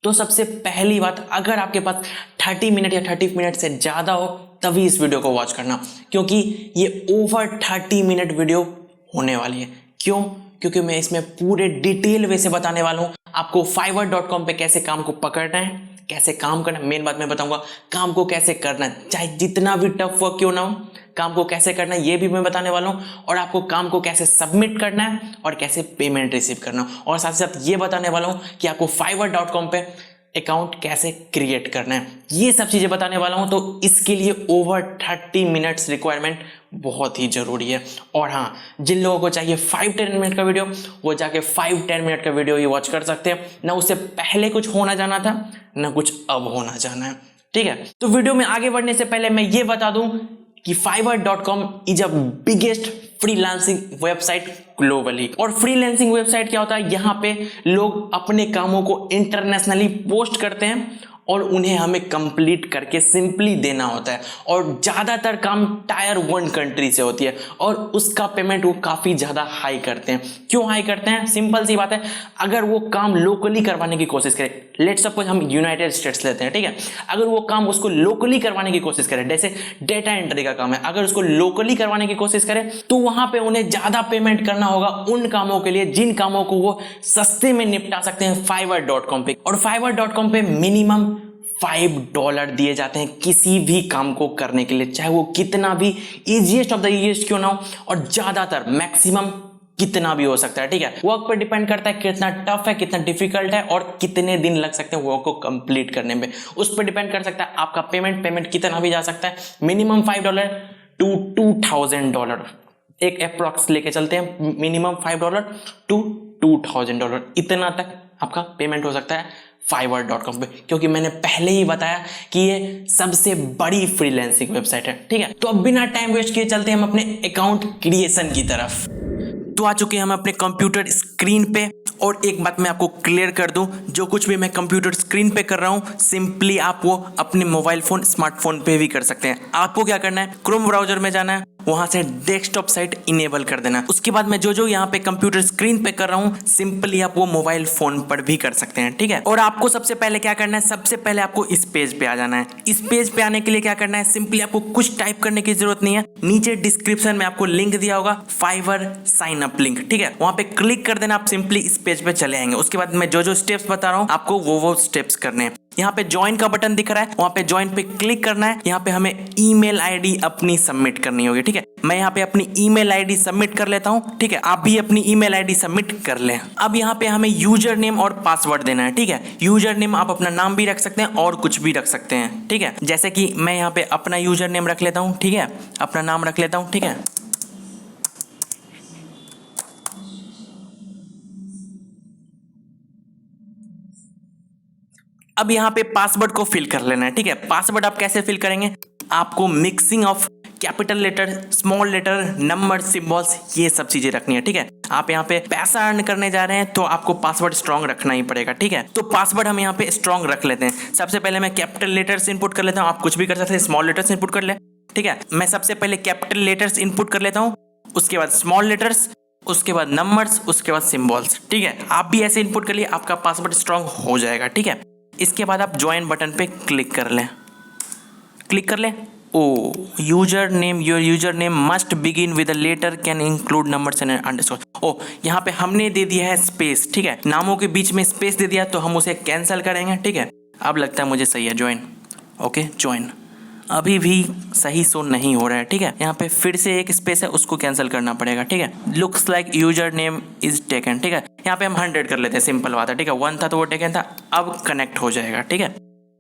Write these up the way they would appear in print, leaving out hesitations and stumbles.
तो सबसे पहली बात, अगर आपके पास 30 मिनट या 30 मिनट से ज़्यादा हो तभी इस वीडियो को वॉच करना, क्योंकि ये ओवर 30 मिनट वीडियो होने वाली है। क्यों? क्योंकि मैं इसमें पूरे डिटेल वे से बताने वाला हूँ आपको fiverr.com पे कैसे काम को पकड़ना है, कैसे काम करना है। मेन बात मैं बताऊंगा काम को कैसे करना है, चाहे जितना भी टफ वर्क क्यों ना हो, काम को कैसे करना है ये भी मैं बताने वाला हूँ, और आपको काम को कैसे सबमिट करना है और कैसे पेमेंट रिसीव करना है, और साथ ही साथ ये बताने वाला हूँ कि आपको fiverr.com पे अकाउंट कैसे क्रिएट करना है। ये सब चीजें बताने वाला हूं। तो इसके लिए ओवर 30 मिनट्स रिक्वायरमेंट बहुत ही जरूरी है। और हाँ, जिन लोगों को चाहिए 5-10 मिनट का वीडियो, वो जाके 5-10 मिनट का वीडियो ही वॉच कर सकते हैं। ना उससे पहले कुछ होना जाना था, ना कुछ अब होना जाना है। ठीक है, तो वीडियो में आगे बढ़ने से पहले मैं ये बता दूं कि fiverr.com is a biggest freelancing website globally. और फ्रीलांसिंग वेबसाइट क्या होता है, यहां पे लोग अपने कामों को इंटरनेशनली पोस्ट करते हैं और उन्हें हमें कंप्लीट करके सिंपली देना होता है। और ज़्यादातर काम टायर 1 कंट्री से होती है और उसका पेमेंट वो काफ़ी ज़्यादा हाई करते हैं। क्यों हाई करते हैं? सिंपल सी बात है, अगर वो काम लोकली करवाने की कोशिश करें, लेट्स सपोज हम यूनाइटेड स्टेट्स लेते हैं, ठीक है, अगर वो काम उसको लोकली करवाने की कोशिश करें, जैसे डेटा एंट्री का काम है, अगर उसको लोकली करवाने की कोशिश करें तो वहां पे उन्हें ज़्यादा पेमेंट करना होगा उन कामों के लिए जिन कामों को वो सस्ते में निपटा सकते हैं fiverr.com पे। और fiverr.com पे मिनिमम $5 दिए जाते हैं किसी भी काम को करने के लिए, चाहे वो कितना भी इजीएस्ट ऑफ द इजीएस्ट क्यों ना हो, और ज्यादातर मैक्सिमम कितना भी हो सकता है। ठीक है, वर्क पर डिपेंड करता है कितना टफ है, कितना डिफिकल्ट है और कितने दिन लग सकते हैं वर्क को कंप्लीट करने में, उस पर डिपेंड कर सकता है आपका पेमेंट कितना भी जा सकता है। मिनिमम $5 to $2,000 एक अप्रॉक्स लेके चलते हैं, मिनिमम $5 to $2,000 इतना तक आपका पेमेंट हो सकता है fiverr.com पे, क्योंकि मैंने पहले ही बताया कि ये सबसे बड़ी फ्रीलांसिंग वेबसाइट है। ठीक है, तो अब बिना टाइम वेस्ट किए चलते हैं हम अपने अकाउंट क्रिएशन की तरफ। तो आ चुके हैं हम अपने कंप्यूटर स्क्रीन पे, और एक बात मैं आपको क्लियर कर दूं, जो कुछ भी मैं कंप्यूटर स्क्रीन पे कर रहा हूं सिंपली आप वो अपने मोबाइल फोन स्मार्टफोन पे भी कर सकते हैं। आपको क्या करना है, क्रोम ब्राउजर में जाना है, वहां से डेस्कटॉप साइट इनेबल कर देना। उसके बाद मैं जो यहाँ पे कंप्यूटर स्क्रीन पे कर रहा हूँ सिंपली आप वो मोबाइल फोन पर भी कर सकते हैं। ठीक है, और आपको सबसे पहले क्या करना है, सबसे पहले आपको इस पेज पे आ जाना है। इस पेज पे आने के लिए क्या करना है, सिंपली आपको कुछ टाइप करने की जरूरत नहीं है, नीचे डिस्क्रिप्शन में आपको लिंक दिया होगा फाइवर साइन अप लिंक। ठीक है, वहां पे क्लिक कर देना, आप सिंपली इस पेज पे चले आएंगे। उसके बाद मैं जो स्टेप्स बता रहा हूँ आपको वो स्टेप्स करने हैं। यहाँ पे ज्वाइन का बटन दिख रहा है, वहां पे ज्वाइन पे क्लिक करना है। यहाँ पे हमें ईमेल आईडी अपनी सबमिट करनी होगी। ठीक है, मैं यहाँ पे अपनी ईमेल आईडी सबमिट कर लेता हूँ। ठीक है, आप भी अपनी ईमेल आईडी सबमिट कर लें। अब यहाँ पे हमें यूजर नेम और पासवर्ड देना है। ठीक है, यूजर नेम आप अपना नाम भी रख सकते हैं और कुछ भी रख सकते हैं। ठीक है, जैसे कि मैं यहाँ पे अपना यूजर नेम रख लेता हूँ। ठीक है, अपना नाम रख लेता हूँ। ठीक है, अब यहाँ पे पासवर्ड को फिल कर लेना है। ठीक है, पासवर्ड आप कैसे फिल करेंगे, आपको mixing of capital letter, small letter, number, symbols, ये सब चीजें रखनी है। ठीक है, आप यहाँ पे पैसा अर्न करने जा रहे हैं तो आपको पासवर्ड स्ट्रॉन्ग रखना ही पड़ेगा। ठीक है, तो पासवर्ड हम यहाँ पे स्ट्रॉन्ग रख लेते हैं। सबसे पहले मैं कैपिटल लेटर्स इनपुट कर लेता हूँ, आप कुछ भी कर सकते हैं, स्मॉल लेटर्स इनपुट कर ले। ठीक है, मैं सबसे पहले कैपिटल लेटर्स इनपुट कर लेता हूँ, उसके बाद स्मॉल लेटर्स, उसके बाद नंबर्स, उसके बाद सिंबल्स। ठीक है, आप भी ऐसे इनपुट कर लिए, आपका पासवर्ड स्ट्रॉन्ग हो जाएगा। ठीक है, इसके बाद आप ज्वाइन बटन पे क्लिक कर लें। क्लिक कर लें। ओ user name, your user name must begin with a letter can include numbers and underscore. ओ यहाँ पे हमने दे दिया है स्पेस। ठीक है, नामों के बीच में स्पेस दे दिया तो हम उसे कैंसिल करेंगे। ठीक है, अब लगता है मुझे सही है, ज्वाइन। Okay, join. अभी भी सही शो नहीं हो रहा है। ठीक है, यहाँ पे फिर से एक स्पेस है, उसको कैंसिल करना पड़ेगा। ठीक है, looks like user name is taken. ठीक है, यहाँ पे हम 100 कर लेते हैं, सिंपल बात है। ठीक है, 1 था तो वो टेकन था, अब कनेक्ट हो जाएगा। ठीक है,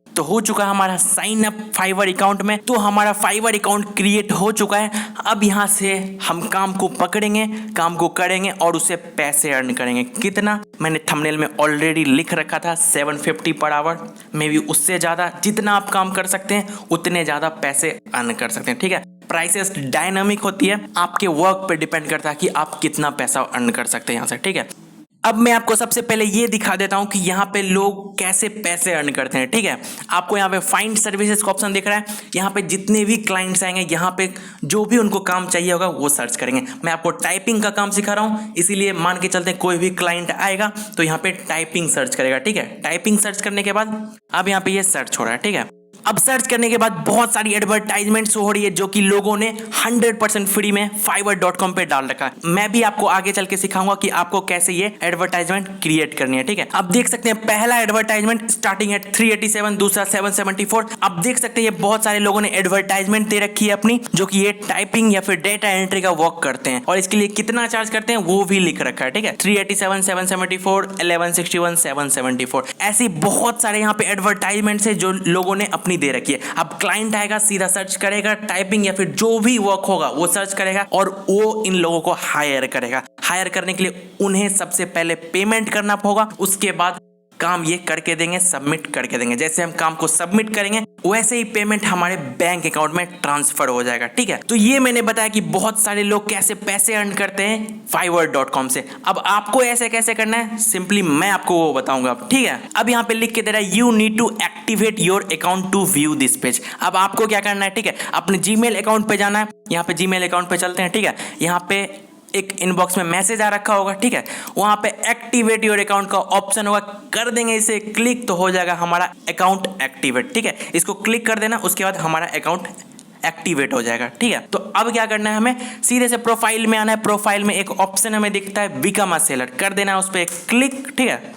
तो हो चुका है हमारा साइन अप फाइवर अकाउंट में। तो हमारा फाइवर अकाउंट क्रिएट हो चुका है। अब यहाँ से हम काम को पकड़ेंगे, काम को करेंगे और उससे पैसे अर्न करेंगे। कितना, मैंने थंबनेल में ऑलरेडी लिख रखा था, 750 पर आवर, मे भी उससे ज़्यादा। जितना आप काम कर सकते हैं उतने ज़्यादा पैसे अर्न कर सकते हैं। ठीक है, प्राइसेस डायनामिक होती है, आपके वर्क पर डिपेंड करता है कि आप कितना पैसा अर्न कर सकते हैं यहाँ से। ठीक है, अब मैं आपको सबसे पहले ये दिखा देता हूं कि यहाँ पे लोग कैसे पैसे अर्न करते हैं। ठीक है, आपको यहाँ पे फाइंड सर्विसेज का ऑप्शन दिख रहा है। यहाँ पे जितने भी क्लाइंट्स आएंगे, यहाँ पे जो भी उनको काम चाहिए होगा वो सर्च करेंगे। मैं आपको टाइपिंग का काम सिखा रहा हूँ, इसीलिए मान के चलते हैं कोई भी क्लाइंट आएगा तो यहाँ पे टाइपिंग सर्च करेगा। ठीक है, टाइपिंग सर्च करने के बाद अब यहाँ पे ये सर्च हो रहा है। ठीक है, अब सर्च करने के बाद बहुत सारी एडवर्टाइजमेंट्स हो रही है जो कि लोगों ने 100% फ्री में fiverr.com पे डाल रखा है। मैं भी आपको आगे चल के सिखाऊंगा कि आपको कैसे ये एडवर्टाइजमेंट क्रिएट करनी है। ठीक है, अब देख सकते हैं पहला एडवर्टाइजमेंट स्टार्टिंग है 387, दूसरा 774। अब देख सकते हैं ये बहुत सारे लोगों ने एडवर्टाइजमेंट दे रखी है अपनी, जो कि ये टाइपिंग या फिर डेटा एंट्री का वर्क करते हैं और इसके लिए कितना चार्ज करते हैं वो भी लिख रखा है। ठीक है, 387, 774, 1161, 774, ऐसी बहुत सारे यहाँ पे एडवर्टाइजमेंट्स है जो लोगों ने अपनी दे रखी है। अब क्लाइंट आएगा, सीधा सर्च करेगा, टाइपिंग या फिर जो भी वर्क होगा वो सर्च करेगा और वो इन लोगों को हायर करेगा। हायर करने के लिए उन्हें सबसे पहले पेमेंट करना होगा, उसके बाद काम ये करके देंगे, सबमिट करके देंगे। जैसे हम काम को सबमिट करेंगे वैसे ही पेमेंट हमारे बैंक अकाउंट में ट्रांसफर हो जाएगा। ठीक है, तो ये मैंने बताया कि बहुत सारे लोग कैसे पैसे अर्न करते हैं fiverr.com से। अब आपको ऐसे कैसे करना है, सिंपली मैं आपको वो बताऊंगा। ठीक है, अब यहाँ पे लिख के दे रहा है you need to activate your account to view this page. अब आपको क्या करना है, ठीक है, अपने जीमेल अकाउंट पे जाना है। यहाँ पे जीमेल अकाउंट पे चलते हैं। ठीक है, यहाँ पे एक इनबॉक्स में मैसेज आ रखा होगा। ठीक है, वहां पे एक्टिवेट योर अकाउंट का ऑप्शन होगा, कर देंगे इसे क्लिक तो हो जाएगा हमारा अकाउंट एक्टिवेट। ठीक है, इसको क्लिक कर देना, उसके बाद हमारा अकाउंट एक्टिवेट हो जाएगा। ठीक है, तो अब क्या करना है, हमें सीधे से प्रोफाइल में आना है। प्रोफाइल में एक ऑप्शन हमें दिखता है बिकम अ सेलर, कर देना है उस पर क्लिक। ठीक है,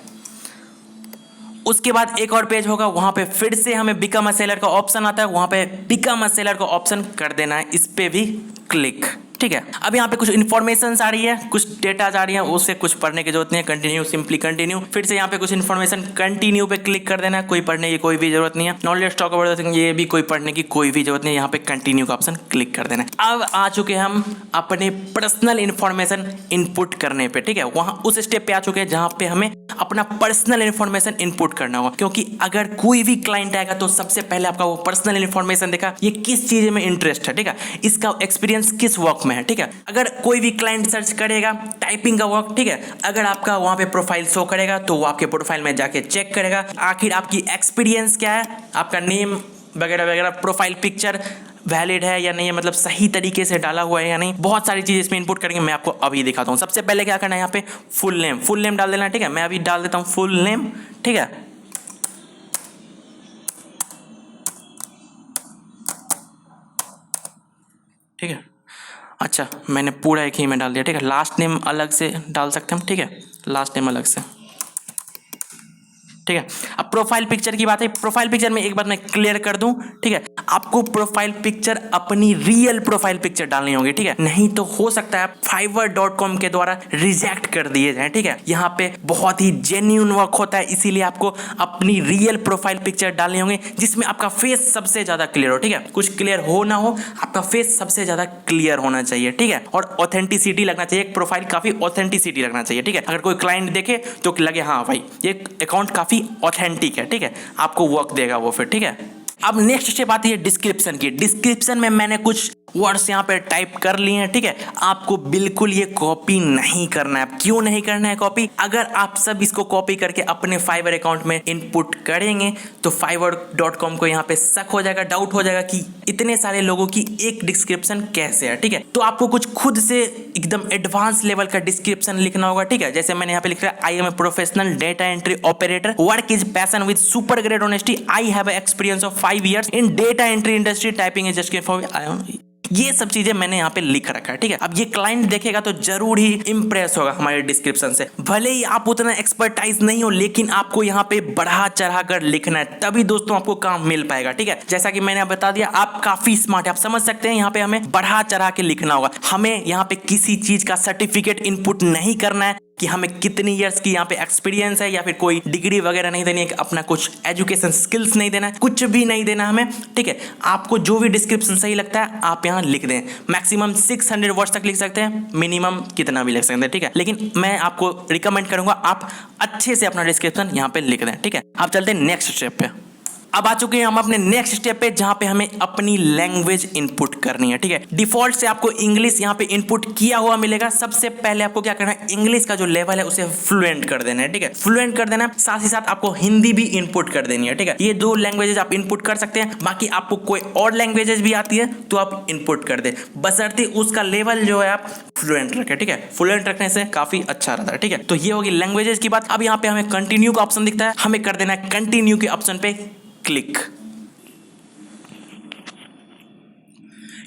उसके बाद एक और पेज होगा, वहां पे फिर से हमें बिकम अ सेलर का ऑप्शन आता है, वहां पे बिकम अ सेलर का ऑप्शन कर देना है, इस पे भी क्लिक। ठीक है, अब यहाँ पे कुछ इन्फॉर्मेशन आ रही है, कुछ डेटा आ रही है, उससे कुछ पढ़ने की जरूरत नहीं है। Continue, simply continue. फिर से यहाँ पे कुछ इन्फॉर्मेशन, कंटिन्यू पे क्लिक कर देना है, कोई पढ़ने की कोई भी जरूरत नहीं है। Knowledge talk about the thing, ये भी कोई पढ़ने की कोई भी जरूरत नहीं है। यहाँ पे कंटिन्यू का ऑप्शन क्लिक कर देना है। अब आ चुके हम अपने पर्सनल इन्फॉर्मेशन इनपुट करने पे। ठीक है, वहां उस स्टेप पे आ चुके हैं जहां पे हमें अपना पर्सनल इन्फॉर्मेशन इनपुट करना होगा, क्योंकि अगर कोई भी क्लाइंट आएगा तो सबसे पहले आपका वो पर्सनल इन्फॉर्मेशन देखा, ये किस चीज में इंटरेस्ट है। ठीक है, इसका एक्सपीरियंस किस वर्क में है। ठीक है, अगर कोई भी क्लाइंट सर्च करेगा टाइपिंग का वर्क, ठीक है, अगर आपका वहां पे प्रोफाइल शो करेगा तो वो आपके प्रोफाइल में जाके चेक करेगा आखिर आपकी एक्सपीरियंस क्या है, आपका नेम वगैरह वगैरह, प्रोफाइल पिक्चर वैलिड है या नहीं है, मतलब सही तरीके से डाला हुआ है या नहीं, बहुत सारी चीज़ इसमें इनपुट करेंगे। मैं आपको अभी दिखाता हूँ। सबसे पहले क्या करना है, यहाँ पे फुल नेम डाल देना। ठीक है, मैं अभी डाल देता हूँ फुल नेम। ठीक है, ठीक है, अच्छा मैंने पूरा एक ही में डाल दिया। ठीक है, लास्ट नेम अलग से डाल सकते हैं हम। ठीक है, लास्ट नेम अलग से। ठीक है, अब प्रोफाइल पिक्चर की बात है। प्रोफाइल पिक्चर में एक बात मैं क्लियर कर दूं, ठीक है, आपको प्रोफाइल पिक्चर अपनी रियल प्रोफाइल पिक्चर डालनी होगी। ठीक है, नहीं तो हो सकता है fiverr.com के द्वारा रिजेक्ट कर दिए जाए। ठीक है, यहाँ पे बहुत ही जेन्युइन वर्क होता है, इसीलिए आपको अपनी रियल प्रोफाइल पिक्चर डालनी होगी जिसमें आपका फेस सबसे ज्यादा क्लियर हो। ठीक है, कुछ क्लियर हो ना हो, आपका फेस सबसे ज्यादा क्लियर होना चाहिए। ठीक है, और ऑथेंटिसिटी लगना चाहिए, एक प्रोफाइल काफी ऑथेंटिसिटी लगना चाहिए। ठीक है, अगर कोई क्लाइंट देखे तो लगे हाँ भाई ये अकाउंट काफी ऑथेंटिक है। ठीक है, आपको वर्क देगा वो फिर। ठीक है, अब नेक्स्ट स्टेप आती है डिस्क्रिप्शन की। डिस्क्रिप्शन में मैंने कुछ वर्ड्स यहाँ पे टाइप कर लिए हैं। ठीक है, आपको बिल्कुल ये कॉपी नहीं करना है। क्यों नहीं करना है कॉपी? अगर आप सब इसको कॉपी करके अपने फाइवर अकाउंट में इनपुट करेंगे तो fiverr.com को यहाँ पे शक हो जाएगा, डाउट हो जाएगा कि इतने सारे लोगों की एक डिस्क्रिप्शन कैसे है। ठीक है, तो आपको कुछ खुद से एकदम एडवांस लेवल का डिस्क्रिप्शन लिखना होगा। ठीक है, जैसे मैंने यहाँ पे लिख रहा है, I am a professional data entry operator, work is passion with super great honesty, I have experience of 5 years in data entry industry, typing is just for ये सब चीजें मैंने यहाँ पे लिख रखा है। ठीक है, अब ये क्लाइंट देखेगा तो जरूर ही इंप्रेस होगा हमारे डिस्क्रिप्शन से। भले ही आप उतना एक्सपर्टाइज नहीं हो, लेकिन आपको यहाँ पे बढ़ा चढ़ा कर लिखना है, तभी दोस्तों आपको काम मिल पाएगा। ठीक है, जैसा कि मैंने बता दिया, आप काफी स्मार्ट है, आप समझ सकते हैं। यहाँ पे हमें बढ़ा चढ़ा के लिखना होगा। हमें यहाँ पे किसी चीज का सर्टिफिकेट इनपुट नहीं करना है कि हमें कितनी ईयर्स की यहाँ पे एक्सपीरियंस है, या फिर कोई डिग्री वगैरह नहीं देनी है, अपना कुछ एजुकेशन स्किल्स नहीं देना है, कुछ भी नहीं देना हमें। ठीक है, आपको जो भी डिस्क्रिप्शन सही लगता है आप यहाँ लिख दें। मैक्सिमम 600 वर्ड्स तक लिख सकते हैं, मिनिमम कितना भी लिख सकते हैं। ठीक है, लेकिन मैं आपको रिकमेंड करूंगा आप अच्छे से अपना डिस्क्रिप्शन यहाँ पे लिख दें। ठीक है, आप चलते हैं नेक्स्ट स्टेप पे। अब आ चुके हैं हम अपने नेक्स्ट स्टेप पे, जहां पे हमें अपनी लैंग्वेज इनपुट करनी है। ठीक है, डिफॉल्ट से आपको इंग्लिश यहाँ पे इनपुट किया हुआ मिलेगा। सबसे पहले आपको क्या करना है, इंग्लिश का जो लेवल है उसे फ्लुएंट कर देना है। ठीक है, फ्लुएंट कर देना है, साथ ही साथ आपको हिंदी भी इनपुट कर देनी है। ठीक है, ये दो लैंग्वेजेस आप इनपुट कर सकते हैं। बाकी आपको कोई और लैंग्वेजेस भी आती है तो आप इनपुट कर दे, बशर्ते उसका लेवल जो है आप फ्लुएंट रखें। ठीक है, फ्लुएंट रखने से काफी अच्छा रहता है। ठीक है, तो ये होगी लैंग्वेजेस की बात। अब यहाँ पे हमें कंटिन्यू का ऑप्शन दिखता है, हमें कर देना है कंटिन्यू के ऑप्शन पे क्लिक।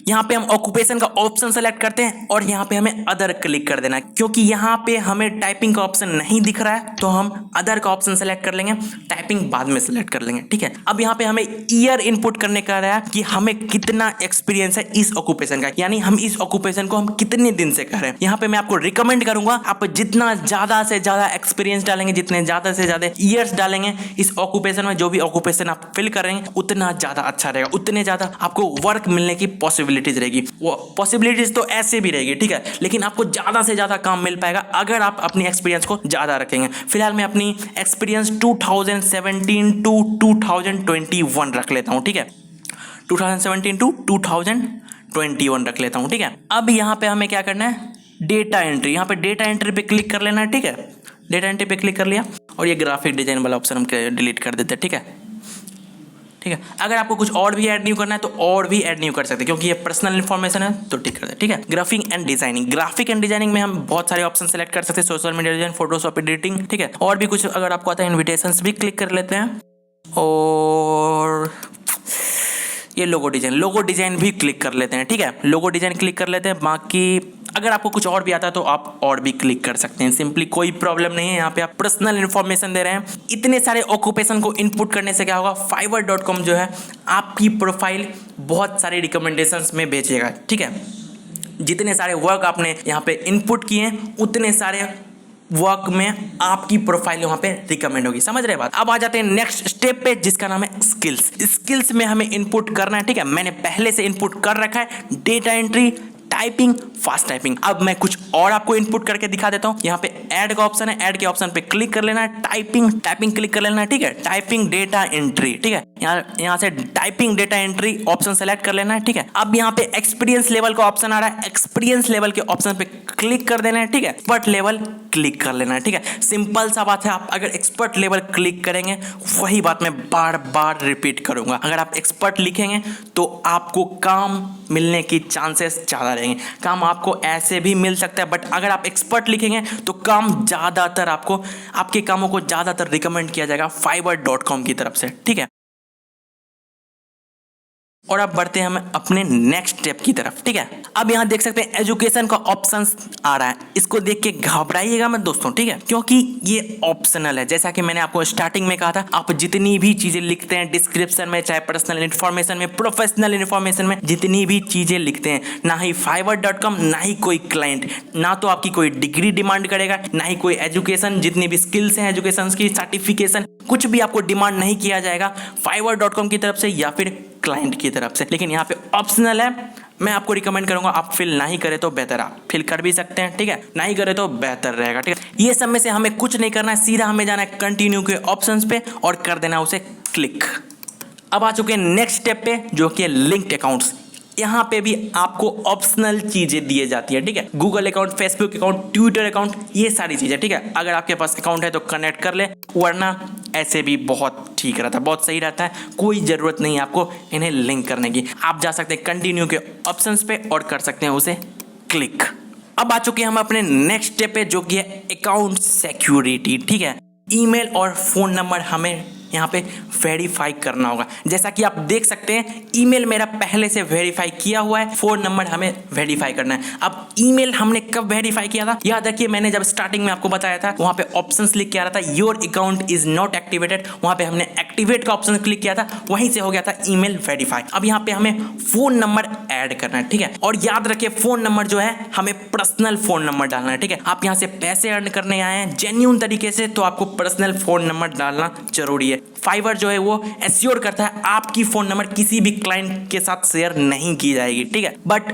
यहाँ पे हम ऑक्यूपेशन का ऑप्शन सेलेक्ट करते हैं और यहाँ पे हमें अदर क्लिक कर देना है, क्योंकि यहाँ पे हमें टाइपिंग का ऑप्शन नहीं दिख रहा है तो हम अदर का ऑप्शन सेलेक्ट कर लेंगे, टाइपिंग बाद में सेलेक्ट कर लेंगे। ठीक है, अब यहाँ पे हमें ईयर इनपुट करने का रहा है कि हमें कितना एक्सपीरियंस है इस ऑक्यूपेशन का, यानी हम इस ऑक्यूपेशन को हम कितने दिन से कर रहे हैं। यहाँ पे मैं आपको रिकमेंड करूंगा, आप जितना ज्यादा से ज्यादा एक्सपीरियंस डालेंगे, जितने ज्यादा से ज्यादा ईयर्स डालेंगे इस ऑक्यूपेशन में, जो भी ऑक्यूपेशन आप फिल कर रहे हैं, उतना ज्यादा अच्छा रहेगा, उतने ज्यादा आपको वर्क मिलने की पॉसिबिलिटीज रहेगी। वो पॉसिबिलिटीज तो ऐसे भी रहेगी। ठीक है, लेकिन आपको ज्यादा से ज्यादा काम मिल पाएगा अगर आप अपनी एक्सपीरियंस को ज्यादा रखेंगे। फिलहाल मैं अपनी एक्सपीरियंस 2017 टू 2021 रख लेता हूं। ठीक है, 2017 टू 2021 रख लेता हूं। ठीक है, अब यहां पे हमें क्या करना है, डेटा एंट्री। यहां पे डेटा एंट्री पे क्लिक कर लेना है। ठीक है, डेटा एंट्री पे क्लिक कर लिया और ये ग्राफिक डिजाइन वाला ऑप्शन हम डिलीट कर देते हैं। ठीक है, ठीक है, अगर आपको कुछ और भी ऐड न्यू करना है तो और भी ऐड न्यू कर सकते हैं, क्योंकि ये पर्सनल इन्फॉर्मेशन है तो ठीक कर दे। ठीक है, graphic and designing. Graphic and designing में हम बहुत सारे ऑप्शन सेलेक्ट कर सकते हैं, social media design, Photoshop editing. ठीक है, और भी कुछ अगर आपको आता है, इन्विटेशंस भी क्लिक कर लेते हैं और ये लोगो डिजाइन भी क्लिक कर लेते हैं। ठीक है, लोगो डिजाइन क्लिक कर लेते हैं। बाकी अगर आपको कुछ और भी आता है तो आप और भी क्लिक कर सकते हैं, सिंपली कोई प्रॉब्लम नहीं है। यहाँ पे आप पर्सनल इन्फॉर्मेशन दे रहे हैं। इतने सारे ऑक्यूपेशन को इनपुट करने से क्या होगा, fiverr.com जो है आपकी प्रोफाइल बहुत सारे रिकमेंडेशंस में भेजेगा। ठीक है, जितने सारे वर्क आपने यहाँ पे इनपुट किए हैं उतने सारे वर्क में आपकी प्रोफाइल वहां पे रिकमेंड होगी। समझ रहे बात। अब आ जाते हैं नेक्स्ट स्टेप पे, जिसका नाम है स्किल्स। स्किल्स में हमें इनपुट करना है। ठीक है, मैंने पहले से इनपुट कर रखा है, data entry, typing, fast typing. अब मैं कुछ और आपको इनपुट करके दिखा देता हूं। यहाँ पे ऐड का ऑप्शन है, ऐड के ऑप्शन पे क्लिक कर लेना है, टाइपिंग क्लिक कर लेना है। ठीक है, टाइपिंग डेटा एंट्री। ठीक है, यहाँ से typing data entry option select कर लेना है। ठीक है, अब यहाँ पे एक्सपीरियंस लेवल का ऑप्शन आ रहा है, एक्सपीरियंस लेवल के ऑप्शन पे क्लिक कर देना है। ठीक है, एक्सपर्ट लेवल क्लिक कर लेना है। ठीक है, सिंपल सा बात है। आप अगर एक्सपर्ट लेवल क्लिक करेंगे, वही बात मैं बार बार रिपीट करूंगा, अगर आप एक्सपर्ट लिखेंगे तो आपको काम मिलने की चांसेस ज्यादा रहेंगे। काम आपको ऐसे भी मिल सकता है, बट अगर आप एक्सपर्ट लिखेंगे तो काम ज्यादातर आपको, आपके कामों को ज्यादातर रिकमेंड किया जाएगा fiverr.com की तरफ से। ठीक है, और अब बढ़ते हैं हम अपने नेक्स्ट स्टेप की तरफ। ठीक है, अब यहां देख सकते हैं एजुकेशन का ऑप्शन आ रहा है। इसको देख के घबराइएगा मत दोस्तों। ठीक है, क्योंकि ये ऑप्शनल है। जैसा कि मैंने आपको स्टार्टिंग में कहा था, आप जितनी भी चीजें लिखते हैं डिस्क्रिप्शन में, चाहे पर्सनल इन्फॉर्मेशन में, प्रोफेशनल इन्फॉर्मेशन में, जितनी भी चीजें लिखते हैं, ना ही fiverr.com, ना ही कोई क्लाइंट, ना तो आपकी कोई डिग्री डिमांड करेगा, ना ही कोई एजुकेशन, जितनी भी स्किल्स हैं एजुकेशन की, सर्टिफिकेशन, कुछ भी आपको डिमांड नहीं किया जाएगा fiverr.com की तरफ से या फिर क्लाइंट की तरफ से। लेकिन यहाँ पे ऑप्शनल है। मैं आपको रिकमेंड करूंगा आप फिल नहीं करें तो बेहतर, आप फिल कर भी सकते हैं। ठीक है, नहीं करें तो बेहतर रहेगा। ठीक है, ये सब में से हमें कुछ नहीं करना है, सीधा हमें जाना है कंटिन्यू के ऑप्शंस पे और कर देना उसे क्लिक। अब आ चुके हैं नेक्स्ट स्टेप पे, जो कि है लिंक्ड अकाउंट्स। यहाँ पे भी आपको ऑप्शनल चीजें दी जाती है। ठीक है, Google account, Facebook account, Twitter account, ये सारी चीजें। ठीक है, अगर आपके पास अकाउंट है तो कनेक्ट कर ले, वरना ऐसे भी बहुत ठीक रहता है, बहुत सही रहता है। कोई जरूरत नहीं है आपको इन्हें लिंक करने की। आप जा सकते हैं कंटिन्यू के ऑप्शंस पे और कर सकते हैं उसे क्लिक। अब आ चुके हैं हम अपने नेक्स्ट स्टेप पे, जो कि है अकाउंट सिक्योरिटी। ठीक है, ईमेल और फोन नंबर हमें यहाँ पे वेरीफाई करना होगा। जैसा कि आप देख सकते हैं, ईमेल मेरा पहले से वेरीफाई किया हुआ है, फोन नंबर हमें वेरीफाई करना है। अब ईमेल हमने कब वेरीफाई किया था, याद रखिए मैंने जब स्टार्टिंग में आपको बताया था, वहां पे ऑप्शंस लिख के आ रहा था your account is not activated, वहां पे हमने एक्टिवेट का ऑप्शन क्लिक किया था, वहीं से हो गया था ईमेल वेरीफाई। अब यहाँ पे हमें फोन नंबर ऐड करना है। ठीक है, और याद रखिए फोन नंबर जो है हमें पर्सनल फोन नंबर डालना है। ठीक है, आप यहाँ से पैसे अर्न करने आए हैं जेन्युइन तरीके से, तो आपको पर्सनल फोन नंबर डालना जरूरी है। फाइवर जो है वो एश्योर करता है आपकी फोन नंबर किसी भी क्लाइंट के साथ शेयर नहीं की जाएगी। ठीक है, बट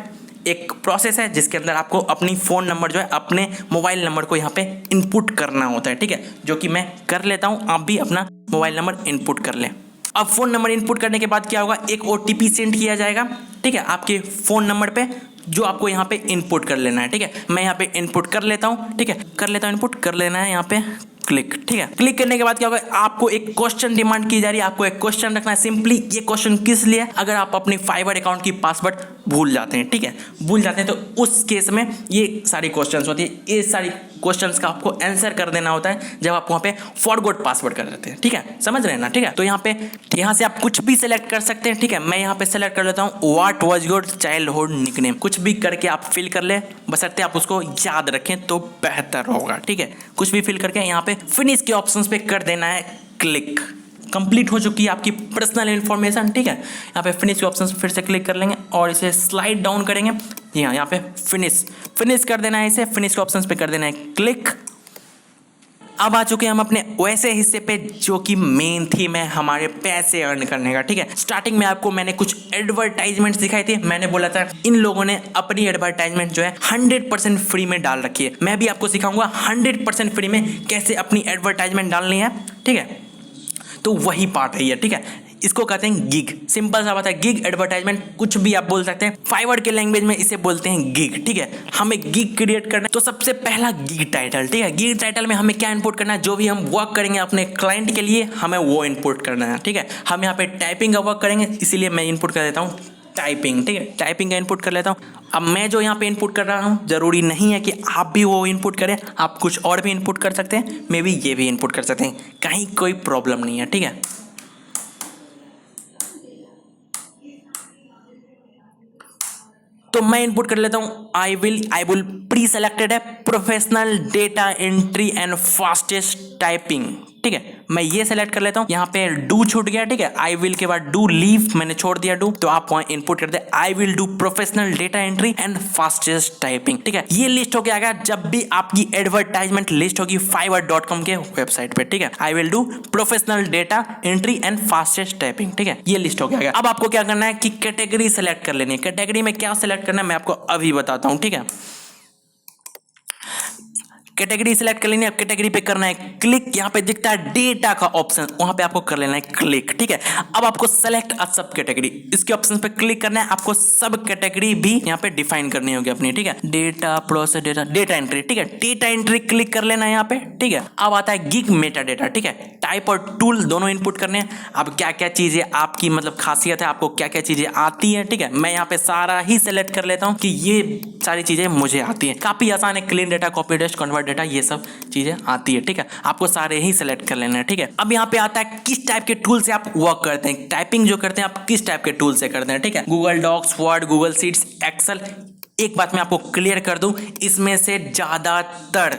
एक प्रोसेस है जिसके अंदर आपको अपनी फोन नंबर जो है अपने मोबाइल नंबर को यहाँ पे इनपुट करना होता है। ठीक है, जो कि मैं कर लेता हूँ, आप भी अपना मोबाइल नंबर इनपुट कर लें। अब फ़ोन नंबर इनपुट करने के बाद क्या होगा, एक OTP सेंड किया जाएगा, ठीक है, आपके फ़ोन नंबर पे, जो आपको यहाँ पे इनपुट कर लेना है, ठीक है। मैं यहाँ पे इनपुट कर लेता हूँ, ठीक है, कर लेता हूँ, इनपुट कर लेना है यहाँ पे, क्लिक, ठीक है। क्लिक करने के बाद क्या होगा, आपको एक क्वेश्चन डिमांड की जा रही है, आपको एक क्वेश्चन रखना है। सिंपली ये क्वेश्चन किस लिए, अगर आप अपनी फाइवर अकाउंट की पासवर्ड भूल जाते हैं, ठीक है, भूल जाते हैं, तो उस केस में ये सारी क्वेश्चंस होती है, ये सारी क्वेश्चंस का आपको आंसर कर देना होता है जब आप वहाँ पे फॉरगॉट पासवर्ड कर देते हैं, ठीक है, समझ रहे हैं ना, ठीक है। तो यहाँ से आप कुछ भी सिलेक्ट कर सकते हैं, ठीक है। मैं यहाँ पे सेलेक्ट कर लेता हूँ what was your childhood nickname, कुछ भी करके आप फिल कर ले, बशर्ते आप उसको याद रखें तो बेहतर होगा, ठीक है। कुछ भी फिल करके यहाँ पे फिनिश के ऑप्शंस पे कर देना है क्लिक। कंप्लीट हो चुकी है आपकी पर्सनल इन्फॉर्मेशन, ठीक है। यहाँ पे फिनिश के ऑप्शन फिर से क्लिक कर लेंगे और इसे स्लाइड डाउन करेंगे, जी हाँ, यहाँ पे फिनिश कर देना है, इसे फिनिश के ऑप्शन पे कर देना है क्लिक। अब आ चुके हैं हम अपने वैसे हिस्से पे जो कि मेन थीम है हमारे पैसे अर्न करने का, ठीक है। स्टार्टिंग में आपको मैंने कुछ एडवर्टाइजमेंट्स दिखाई थी, मैंने बोला था इन लोगों ने अपनी एडवर्टाइजमेंट जो है 100% फ्री में डाल रखी है। मैं भी आपको सिखाऊंगा 100% फ्री में कैसे अपनी एडवर्टाइजमेंट डालनी है, ठीक है। तो वही पार्ट है ये, ठीक है। इसको कहते हैं गिग, सिंपल सा बात है, गिग एडवर्टाइजमेंट, कुछ भी आप बोल सकते हैं। फाइवर के लैंग्वेज में इसे बोलते हैं गिग, ठीक है। हमें गिग क्रिएट करना है, तो सबसे पहला गिग टाइटल, ठीक है। गिग टाइटल में हमें क्या इनपुट करना है, जो भी हम वर्क करेंगे अपने क्लाइंट के लिए हमें वो इनपुट करना है, ठीक है। हम यहाँ पे टाइपिंग का वर्क करेंगे, इसीलिए मैं इनपुट कर देता हूँ टाइपिंग, ठीक है। टाइपिंग का इनपुट कर लेता हूँ। अब मैं जो यहाँ पे इनपुट कर रहा हूँ जरूरी नहीं है कि आप भी वो इनपुट करें, आप कुछ और भी इनपुट कर सकते हैं, मे बी ये भी इनपुट कर सकते हैं, कहीं कोई प्रॉब्लम नहीं है, ठीक है। तो मैं इनपुट कर लेता हूँ आई विल प्री सेलेक्टेड है professional data entry and fastest typing, ठीक है। मैं ये सेलेक्ट कर लेता हूँ, यहाँ पे डू छूट गया, ठीक है। आई विल के बाद डू लीव मैंने छोड़ दिया डू, तो आप वहाँ इनपुट कर दे I will do professional data entry and fastest typing, ठीक है। ये लिस्ट हो गया जब भी आपकी एडवर्टाइजमेंट लिस्ट होगी fiverr.com के वेबसाइट पे, ठीक है। आई will do professional data entry and fastest typing, ठीक है, ये लिस्ट हो गया। अब आपको क्या करना है कि कैटेगरी सेलेक्ट कर लेनी है। कैटेगरी में क्या सेलेक्ट करना है मैं आपको अभी बताता हूँ, ठीक है। कैटेगरी सिलेक्ट कर लेनी है, कैटेगरी पे करना है क्लिक, यहाँ पे दिखता है डेटा का ऑप्शन, वहां पे आपको कर लेना है क्लिक, ठीक है। अब आपको सेलेक्ट अ सब कैटेगरी, इसके ऑप्शन पे क्लिक करना है, आपको सब कैटेगरी भी यहाँ पे डिफाइन करनी होगी अपनी, ठीक है। डेटा प्रोसेस डेटा एंट्री, ठीक है, डेटा एंट्री क्लिक कर लेना है यहाँ पे, ठीक है। अब आता है गिग मेटा डेटा, ठीक है। टाइप और टूल दोनों इनपुट करने हैं। अब क्या क्या चीजें आपकी मतलब खासियत है, आपको क्या क्या चीजें आती है, ठीक है। मैं यहाँ पे सारा ही सेलेक्ट कर लेता हूँ कि ये सारी चीजें मुझे आती है। काफी आसान है, clean data, copy paste, convert data, ये सब चीजें आती है, ठीक है। आपको सारे ही सेलेक्ट कर लेना है, ठीक है। अब यहाँ पे आता है किस टाइप के टूल से आप वर्क करते हैं, टाइपिंग जो करते हैं आप किस टाइप के टूल से करते हैं, ठीक है। Google Docs, Word, Google Sheets, Excel. एक बात मैं आपको क्लियर कर दूं, इसमें से ज्यादातर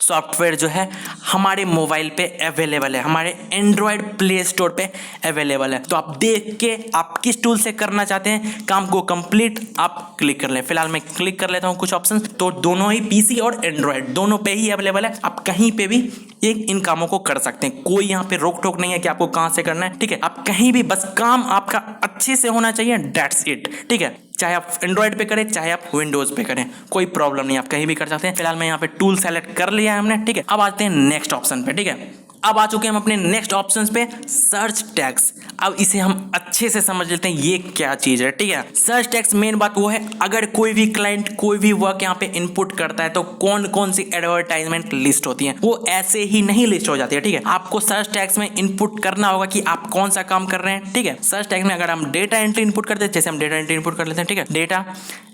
सॉफ्टवेयर जो है हमारे मोबाइल पे अवेलेबल है, हमारे एंड्रॉयड प्ले स्टोर पे अवेलेबल है। तो आप देख के आप किस टूल से करना चाहते हैं काम को कंप्लीट, आप क्लिक कर लें। फिलहाल मैं क्लिक कर लेता हूं कुछ ऑप्शन, तो दोनों ही पीसी और एंड्रॉयड दोनों पे ही अवेलेबल है। आप कहीं पे भी इन कामों को कर सकते हैं, कोई यहाँ पे रोक टोक नहीं है कि आपको कहाँ से करना है, ठीक है। आप कहीं भी, बस काम आपका अच्छे से होना चाहिए, दैट्स इट, ठीक है। चाहे आप एंड्रॉयड पे करें चाहे आप विंडोज पे करें, कोई प्रॉब्लम नहीं, आप कहीं भी कर सकते हैं। फिलहाल मैं यहाँ पे टूल सेलेक्ट कर लिया है हमने, ठीक है। अब आते हैं नेक्स्ट ऑप्शन पे, ठीक है। अब आ चुके हैं हम अपने नेक्स्ट ऑप्शन पे, सर्च टैग्स। अब इसे हम अच्छे से समझ लेते हैं ये क्या चीज है, ठीक है। सर्च टैग्स मेन बात वो है, अगर कोई भी क्लाइंट कोई भी वर्क यहाँ पे इनपुट करता है तो कौन कौन सी एडवर्टाइजमेंट लिस्ट होती है, वो ऐसे ही नहीं लिस्ट हो जाती है, ठीक है। आपको सर्च टैग्स में इनपुट करना होगा कि आप कौन सा काम कर रहे हैं, ठीक है। सर्च टैग्स में अगर हम डेटा एंट्री इनपुट करते हैं, जैसे हम डेटा एंट्री इनपुट कर लेते हैं, ठीक है, डेटा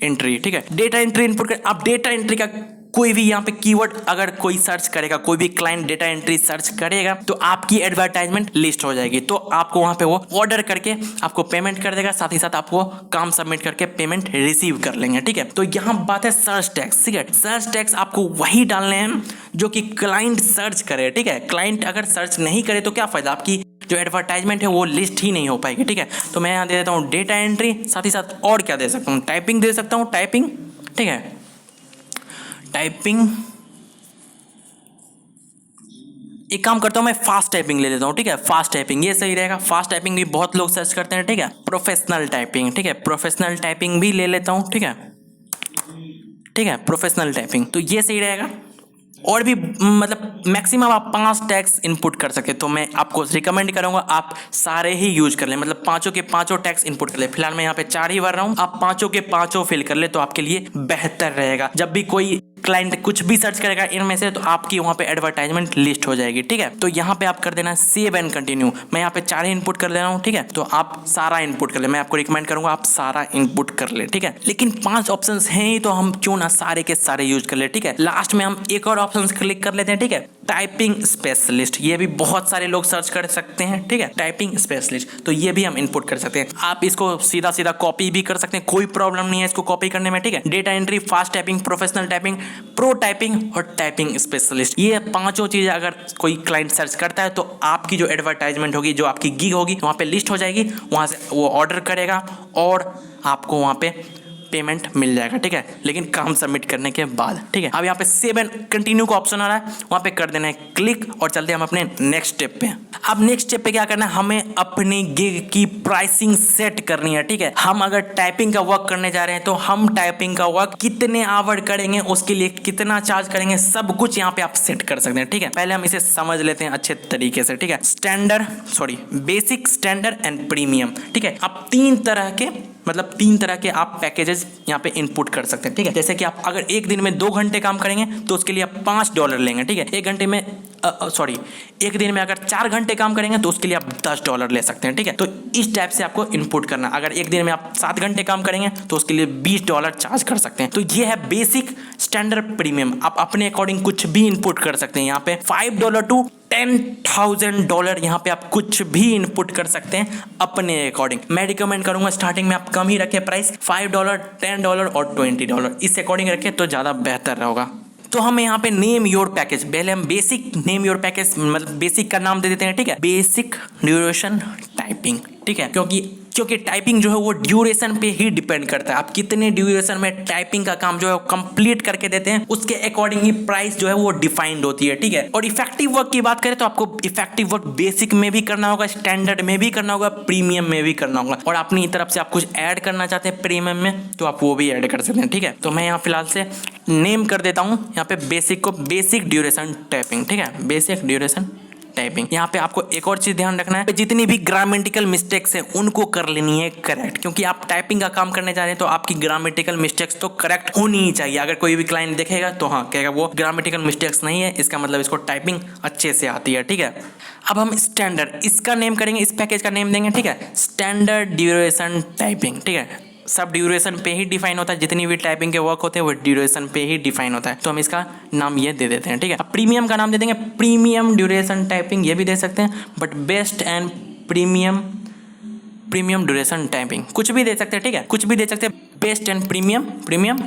एंट्री, ठीक है। डेटा एंट्री इनपुट कर, आप डेटा एंट्री का कोई भी यहाँ पे कीवर्ड अगर कोई सर्च करेगा, कोई भी क्लाइंट डेटा एंट्री सर्च करेगा तो आपकी एडवर्टाइजमेंट लिस्ट हो जाएगी। तो आपको वहां पे वो ऑर्डर करके आपको पेमेंट कर देगा, साथ ही साथ आपको काम सबमिट करके पेमेंट रिसीव कर लेंगे, ठीक है। तो यहाँ बात है सर्च टैग्स, ठीक है। सर्च टैग्स आपको वही डालने हैं जो कि क्लाइंट सर्च करे, ठीक है। क्लाइंट अगर सर्च नहीं करे तो क्या फायदा, आपकी जो एडवर्टाइजमेंट है वो लिस्ट ही नहीं हो पाएगी, ठीक है। तो मैं यहाँ दे देता हूँ डेटा एंट्री, साथ ही साथ और क्या दे सकता हूँ, टाइपिंग दे सकता हूँ, टाइपिंग, ठीक है। टाइपिंग, एक काम करता हूं मैं फास्ट टाइपिंग ले लेता हूं, ठीक है। फास्ट टाइपिंग ये सही रहेगा, फास्ट टाइपिंग भी बहुत लोग सर्च करते हैं, ठीक है। प्रोफेशनल टाइपिंग, ठीक है, प्रोफेशनल टाइपिंग भी ले लेता हूं, ठीक है, ठीक है, प्रोफेशनल टाइपिंग, तो ये सही रहेगा। और भी मतलब मैक्सिमम आप 5 टैग्स इनपुट कर सकते हैं। तो मैं आपको रिकमेंड करूंगा आप सारे ही यूज कर लें, मतलब पांचों के पांचों टैग्स इनपुट कर ले। फिलहाल मैं यहाँ पे 4 ही भर रहा हूँ, आप पांचों के पांचों फिल कर ले तो आपके लिए बेहतर रहेगा। जब भी कोई क्लाइंट कुछ भी सर्च करेगा इनमें से तो आपकी वहां पे एडवर्टाइजमेंट लिस्ट हो जाएगी, ठीक है। तो यहाँ पे आप कर देना सेव एंड कंटिन्यू। मैं यहाँ पे 4 ही इनपुट कर ले रहा हूँ, ठीक है। तो आप सारा इनपुट कर ले, मैं आपको रिकमेंड करूंगा आप सारा इनपुट कर ले, ठीक है। लेकिन 5 ऑप्शंस हैं ही तो हम क्यों ना सारे के सारे यूज कर ले, ठीक है। लास्ट में हम एक और ऑप्शन क्लिक कर लेते हैं, ठीक है, टाइपिंग स्पेशलिस्ट। ये भी बहुत सारे लोग सर्च कर सकते हैं, ठीक है, टाइपिंग स्पेशलिस्ट। तो ये भी हम इनपुट कर सकते हैं। आप इसको सीधा सीधा कॉपी भी कर सकते हैं, कोई प्रॉब्लम नहीं है इसको कॉपी करने में, ठीक है। Data entry, fast typing, professional typing, pro typing और टाइपिंग स्पेशलिस्ट, ये पांचों चीजें अगर कोई क्लाइंट सर्च करता है तो आपकी जो एडवर्टाइजमेंट होगी, जो आपकी गिग होगी वहां पे लिस्ट हो जाएगी, वहां से वो ऑर्डर करेगा और आपको वहां पे पेमेंट मिल जाएगा, ठीक है, लेकिन काम सबमिट करने के बाद, ठीक है। अब यहाँ पे सेव एंड कंटिन्यू का ऑप्शन आ रहा है, वहां पे कर देना है क्लिक और चलते हैं हम अपने नेक्स्ट स्टेप पे। अब नेक्स्ट स्टेप पे क्या करना है, हमें अपनी गिग की प्राइसिंग सेट करनी है, ठीक है। हम अगर टाइपिंग का वर्क करने जा रहे हैं तो हम टाइपिंग का वर्क कितने आवर करेंगे, उसके लिए कितना चार्ज करेंगे, सब कुछ यहाँ पे आप सेट कर सकते हैं, ठीक है। पहले हम इसे समझ लेते हैं अच्छे तरीके से, ठीक है। बेसिक, स्टैंडर्ड एंड प्रीमियम, ठीक है। आप तीन तरह के आप पैकेजेस यहाँ पे इनपुट कर सकते हैं, ठीक है। जैसे कि आप अगर एक दिन में 2 घंटे काम करेंगे तो उसके लिए आप $5 लेंगे, ठीक है। एक दिन में अगर 4 घंटे काम करेंगे तो उसके लिए आप $10 ले सकते हैं, ठीक है। तो इस टाइप से आपको इनपुट करना। अगर एक दिन में आप 7 घंटे काम करेंगे तो उसके लिए $20 चार्ज कर सकते हैं। तो ये है बेसिक, स्टैंडर्ड, प्रीमियम। आप अपने अकॉर्डिंग कुछ भी इनपुट कर सकते हैं। यहाँ पे $5 टू $10,000 यहाँ पे आप कुछ भी इनपुट कर सकते हैं अपने अकॉर्डिंग। मैं रिकमेंड करूंगा स्टार्टिंग में आप कम ही रखें प्राइस, $5, $10 और $20 इस अकॉर्डिंग रखें तो ज़्यादा बेहतर होगा। तो हम यहाँ पे नेम योर पैकेज, पहले हम बेसिक नेम योर पैकेज मतलब बेसिक का नाम दे देते हैं, ठीक है। बेसिक ड्यूरेशन टाइपिंग, ठीक है, क्योंकि टाइपिंग जो है वो ड्यूरेशन पे ही डिपेंड करता है। आप कितने ड्यूरेशन में टाइपिंग का काम जो है वो कंप्लीट करके देते हैं उसके अकॉर्डिंग ही प्राइस जो है वो डिफाइंड होती है, ठीक है। और इफेक्टिव वर्क की बात करें तो आपको इफेक्टिव वर्क बेसिक में भी करना होगा, स्टैंडर्ड में भी करना होगा, प्रीमियम में भी करना होगा। और अपनी तरफ से आप कुछ ऐड करना चाहते हैं प्रीमियम में तो आप वो भी ऐड कर सकते हैं, ठीक है। तो मैं यहाँ फिलहाल से नेम कर देता हूँ यहाँ पे बेसिक को बेसिक ड्यूरेशन टाइपिंग, ठीक है, बेसिक ड्यूरेशन टाइपिंग। यहाँ पे आपको एक और चीज ध्यान रखना है, जितनी भी ग्रामेटिकल मिस्टेक्स है उनको कर लेनी है करेक्ट, क्योंकि आप टाइपिंग का काम करने जा रहे हैं तो आपकी ग्रामेटिकल मिस्टेक्स तो करेक्ट होनी ही चाहिए। अगर कोई भी क्लाइंट देखेगा तो हाँ कहेगा वो ग्रामेटिकल मिस्टेक्स नहीं है, इसका मतलब इसको टाइपिंग अच्छे से आती है, ठीक है। अब हम स्टैंडर्ड इसका नेम करेंगे, इस पैकेज का नेम देंगे, ठीक है, स्टैंडर्ड ड्यूरेशन टाइपिंग, ठीक है। सब ड्यूरेशन पे ही डिफाइन होता है, जितनी भी टाइपिंग के वर्क होते हैं वो ड्यूरेशन पे ही डिफाइन होता है। तो हम इसका नाम ये दे देते हैं, ठीक है। अब प्रीमियम का नाम दे देंगे प्रीमियम ड्यूरेशन टाइपिंग, ये भी दे सकते हैं, but best and premium duration typing कुछ भी दे सकते हैं, ठीक है, कुछ भी दे सकते हैं। Best and premium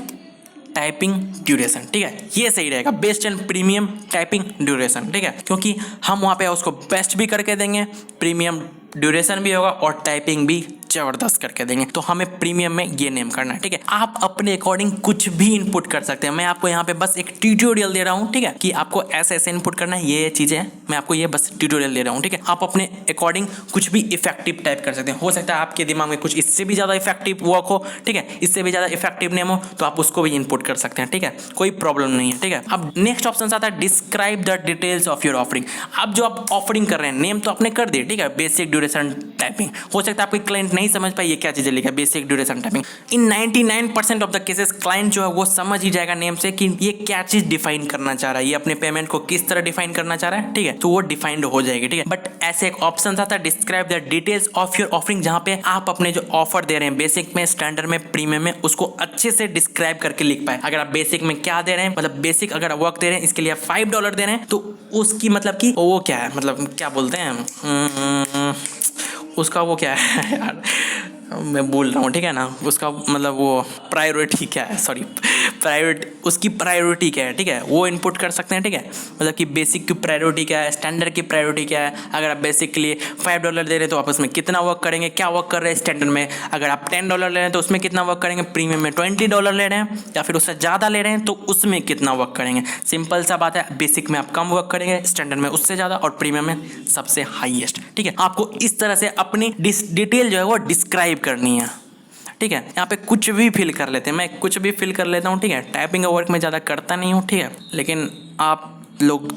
typing duration, ठीक है, ये सही रहेगा, best and premium typing duration, ठीक है, क्योंकि हम वहाँ पे उसको बेस्ट भी करके देंगे, प्रीमियम ड्यूरेशन भी होगा और टाइपिंग भी जबरदस्त करके देंगे। तो हमें प्रीमियम में ये नेम करना है, ठीक है। आप अपने अकॉर्डिंग कुछ भी इनपुट कर सकते हैं। मैं आपको यहाँ पे बस एक ट्यूटोरियल दे रहा हूँ, ठीक है, कि आपको ऐसे ऐसे इनपुट करना है, ये चीजें हैं, मैं आपको ये बस ट्यूटोरियल दे रहा हूँ, ठीक है। आप अपने अकॉर्डिंग कुछ भी इफेक्टिव टाइप कर सकते हैं। हो सकता है आपके दिमाग में कुछ इससे भी ज्यादा इफेक्टिव वर्क हो, ठीक है, इससे भी ज्यादा इफेक्टिव नेम हो तो आप उसको भी इनपुट कर सकते हैं, ठीक है, कोई प्रॉब्लम नहीं है, ठीक है। अब नेक्स्ट ऑप्शन आता है describe the details of your offering. अब जो आप ऑफरिंग कर रहे हैं, नेम तो आपने कर दिया, ठीक है, बेसिक ड्यूरेशन टाइपिंग। हो सकता है आपके क्लाइंट नहीं समझ पाए ये क्या चीजें लिखा है, basic duration typing. In 99% of the cases client जो है वो समझ ही जाएगा नेम से कि ये क्या चीज डिफाइन करना चाह रहा है, ये अपने पेमेंट को किस तरह डिफाइन करना चाह रहा है, ठीक है, तो वो डिफाइंड हो जाएगी, ठीक है। बट ऐसे एक ऑप्शन आता है describe the details of your offering, जहां पे आप अपने जो ऑफर दे रहे हैं बेसिक में, स्टैंडर्ड में, प्रीमियम में, उसको अच्छे से डिस्क्राइब करके लिख पाए। अगर आप बेसिक में क्या दे रहे हैं, मतलब बेसिक अगर वर्क दे रहे हैं इसके लिए आप $5 दे रहे हैं तो उसकी मतलब कि वो क्या है, मतलब क्या बोलते हैं उसका वो क्या है यार मैं बोल रहा हूँ, ठीक है ना, उसका मतलब वो प्रायोरिटी क्या है, उसकी प्रायोरिटी क्या है, ठीक है, वो इनपुट कर सकते हैं, ठीक है। मतलब कि बेसिक की प्रायोरिटी क्या है, स्टैंडर्ड की प्रायोरिटी क्या है। अगर आप बेसिक के लिए $5 दे रहे हैं तो आप उसमें कितना वर्क करेंगे, क्या वर्क कर रहे हैं स्टैंडर्ड में। अगर आप $10 ले रहे हैं तो उसमें कितना वर्क करेंगे, प्रीमियम में $20 ले रहे हैं या फिर उससे ज़्यादा ले रहे हैं तो उसमें कितना वर्क करेंगे। सिंपल सा बात है, बेसिक में आप कम वर्क करेंगे, स्टैंडर्ड में उससे ज़्यादा और प्रीमियम में सबसे हाईएस्ट, ठीक है। आपको इस तरह से अपनी डिटेल जो है वो डिस्क्राइब करनी है, ठीक है। यहाँ पे कुछ भी फिल कर लेते हैं, मैं कुछ भी फिल कर लेता हूँ, ठीक है। टाइपिंग का वर्क में ज़्यादा करता नहीं हूँ, ठीक है, लेकिन आप लोग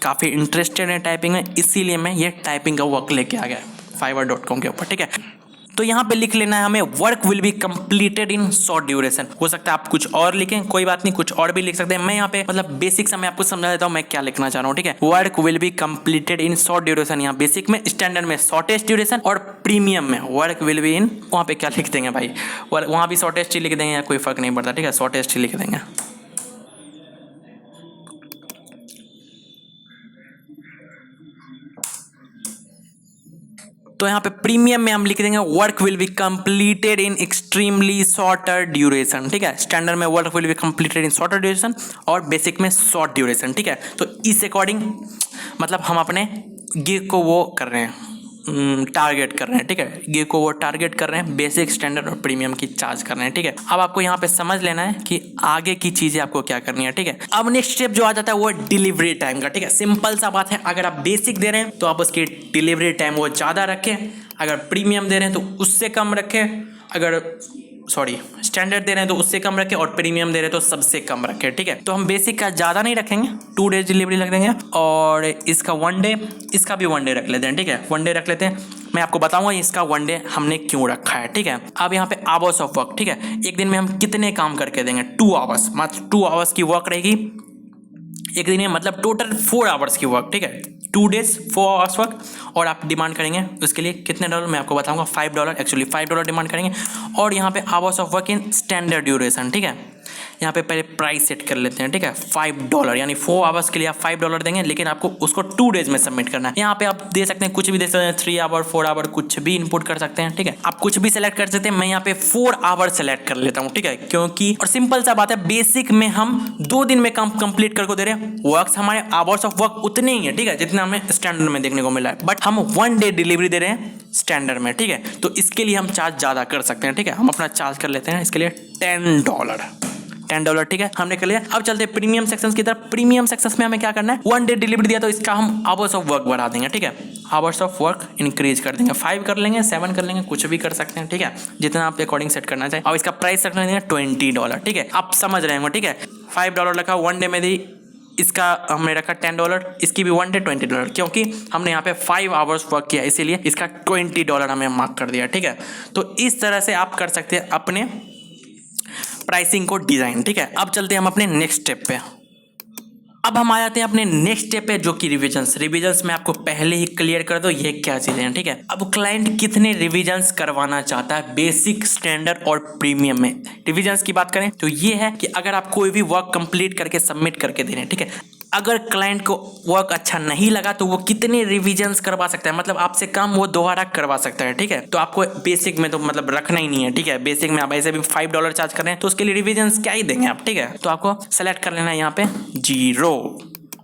काफ़ी इंटरेस्टेड हैं टाइपिंग में, इसीलिए मैं ये टाइपिंग का वर्क लेके आ गया fiverr.com के ऊपर, ठीक है। तो यहाँ पे लिख लेना है हमें work will be completed in short duration. हो सकता है आप कुछ और लिखें, कोई बात नहीं, कुछ और भी लिख सकते हैं। मैं यहाँ पे मतलब बेसिक से मैं आपको समझा देता हूँ मैं क्या लिखना चाह रहा हूँ, ठीक है। Work will be completed in short duration, यहाँ बेसिक में, स्टैंडर्ड में शॉर्टेस्ट ड्यूरेशन, और प्रीमियम में वर्क विल बी इन, वहाँ पे क्या लिख देंगे भाई, वहाँ भी शॉर्टेस्ट ही लिख देंगे या कोई फर्क नहीं पड़ता, ठीक है, शॉर्टेस्ट ही लिख देंगे। तो यहाँ पे प्रीमियम में हम लिख देंगे work will be completed in extremely shorter duration, ठीक है। स्टैंडर्ड में work will be completed in shorter duration और बेसिक में शॉर्ट ड्यूरेशन, ठीक है। तो इस अकॉर्डिंग मतलब हम अपने गिग को वो कर रहे हैं, टारगेट कर रहे हैं, ठीक है। गिग को वो टारगेट कर रहे हैं, बेसिक, स्टैंडर्ड और प्रीमियम की चार्ज कर रहे हैं, ठीक है। अब आपको यहाँ पे समझ लेना है कि आगे की चीजें आपको क्या करनी है, ठीक है। अब नेक्स्ट स्टेप जो आ जाता है वो डिलीवरी टाइम का, ठीक है। सिंपल सा बात है, अगर आप बेसिक दे रहे हैं तो आप उसकी डिलीवरी टाइम वो ज़्यादा रखें, अगर प्रीमियम दे रहे हैं तो उससे कम रखें, अगर स्टैंडर्ड दे रहे हैं तो उससे कम रखें, और प्रीमियम दे रहे हैं तो सबसे कम रखें, ठीक है। तो हम बेसिक का ज़्यादा नहीं रखेंगे, 2 डेज डिलीवरी रख देंगे, और इसका 1 डे, इसका भी 1 डे रख लेते हैं, ठीक है। 1 डे रख लेते हैं, मैं आपको बताऊंगा इसका 1 डे हमने क्यों रखा है, ठीक है। अब यहाँ पे आवर्स ऑफ वर्क, ठीक है, एक दिन में हम कितने काम करके देंगे, 2 आवर्स, मात्र 2 आवर्स की वर्क रहेगी एक दिन में, मतलब टोटल 4 आवर्स की वर्क, ठीक है। 2 डेज 4 आवर्स वर्क, और आप डिमांड करेंगे उसके लिए कितने डॉलर, मैं आपको बताऊंगा, $5, एक्चुअली $5 डिमांड करेंगे। और यहाँ पे hours of work in standard duration, ठीक है। यहाँ पे पहले प्राइस सेट कर लेते हैं, ठीक है, $5, यानी 4 आवर्स के लिए आप $5 देंगे, लेकिन आपको उसको 2 डेज में सबमिट करना है। यहाँ पे आप दे सकते हैं, कुछ भी दे सकते हैं, 3 आवर, 4 आवर, कुछ भी इनपुट कर सकते हैं, ठीक है। आप कुछ भी सेलेक्ट कर सकते हैं, मैं यहाँ पे 4 आवर सेलेक्ट कर लेता हूँ, ठीक है, क्योंकि और सिंपल सा बात है, बेसिक में हम 2 दिन में काम कंप्लीट करके दे रहे हैं, वर्क्स हमारे आवर्स ऑफ वर्क उतने ही है, ठीक है, जितना हमें स्टैंडर्ड में देखने को मिला है, बट हम 1 डे डिलीवरी दे रहे हैं स्टैंडर्ड में, ठीक है। तो इसके लिए हम चार्ज ज़्यादा कर सकते हैं, ठीक है। हम अपना चार्ज कर लेते हैं इसके लिए $10, ठीक है, हमने कर लिया। अब चलते हैं प्रीमियम सेक्शंस की तरफ। प्रीमियम सेक्शंस में हमें क्या करना है, 1 डे डिलीवरी दिया तो इसका हम आवर्स ऑफ वर्क बढ़ा देंगे, ठीक है, आवर्स ऑफ वर्क इंक्रीज कर देंगे, 5 कर लेंगे, 7 कर लेंगे, कुछ भी कर सकते हैं, ठीक है, जितना आप अकॉर्डिंग सेट करना चाहिए। अब इसका प्राइस रखना देंगे $20, ठीक है, आप समझ रहे होंगे, ठीक है। $5 रखा 1 डे में दी, इसका हमने रखा $10, इसकी भी 1 डे $20, क्योंकि हमने यहाँ पे 5 आवर्स वर्क किया, इसीलिए इसका $20 हमें मार्क कर दिया, ठीक है। तो इस तरह से आप कर सकते हैं अपने प्राइसिंग को डिजाइन, ठीक है। अब चलते हैं हम अपने नेक्स्ट स्टेप पे। अब हम आ जाते हैं अपने नेक्स्ट स्टेप पे, जो कि रिविजन्स में आपको पहले ही क्लियर कर दो ये क्या चीजें हैं, ठीक है। अब क्लाइंट कितने रिविजन्स करवाना चाहता है बेसिक, स्टैंडर्ड और प्रीमियम में। रिविजन्स की बात करें तो ये है कि अगर आप कोई भी वर्क कंप्लीट करके सबमिट करके दे रहे हैं, ठीक है, अगर क्लाइंट को वर्क अच्छा नहीं लगा तो वो कितने रिविजन्स करवा सकता है, मतलब आपसे काम वो दोबारा करवा सकता है, ठीक है। तो आपको बेसिक में तो मतलब रखना ही नहीं है, ठीक है। बेसिक में आप ऐसे भी $5 चार्ज कर रहे हैं तो उसके लिए रिविजन्स क्या ही देंगे आप, ठीक है। तो आपको सेलेक्ट कर लेना है यहाँ पे 0,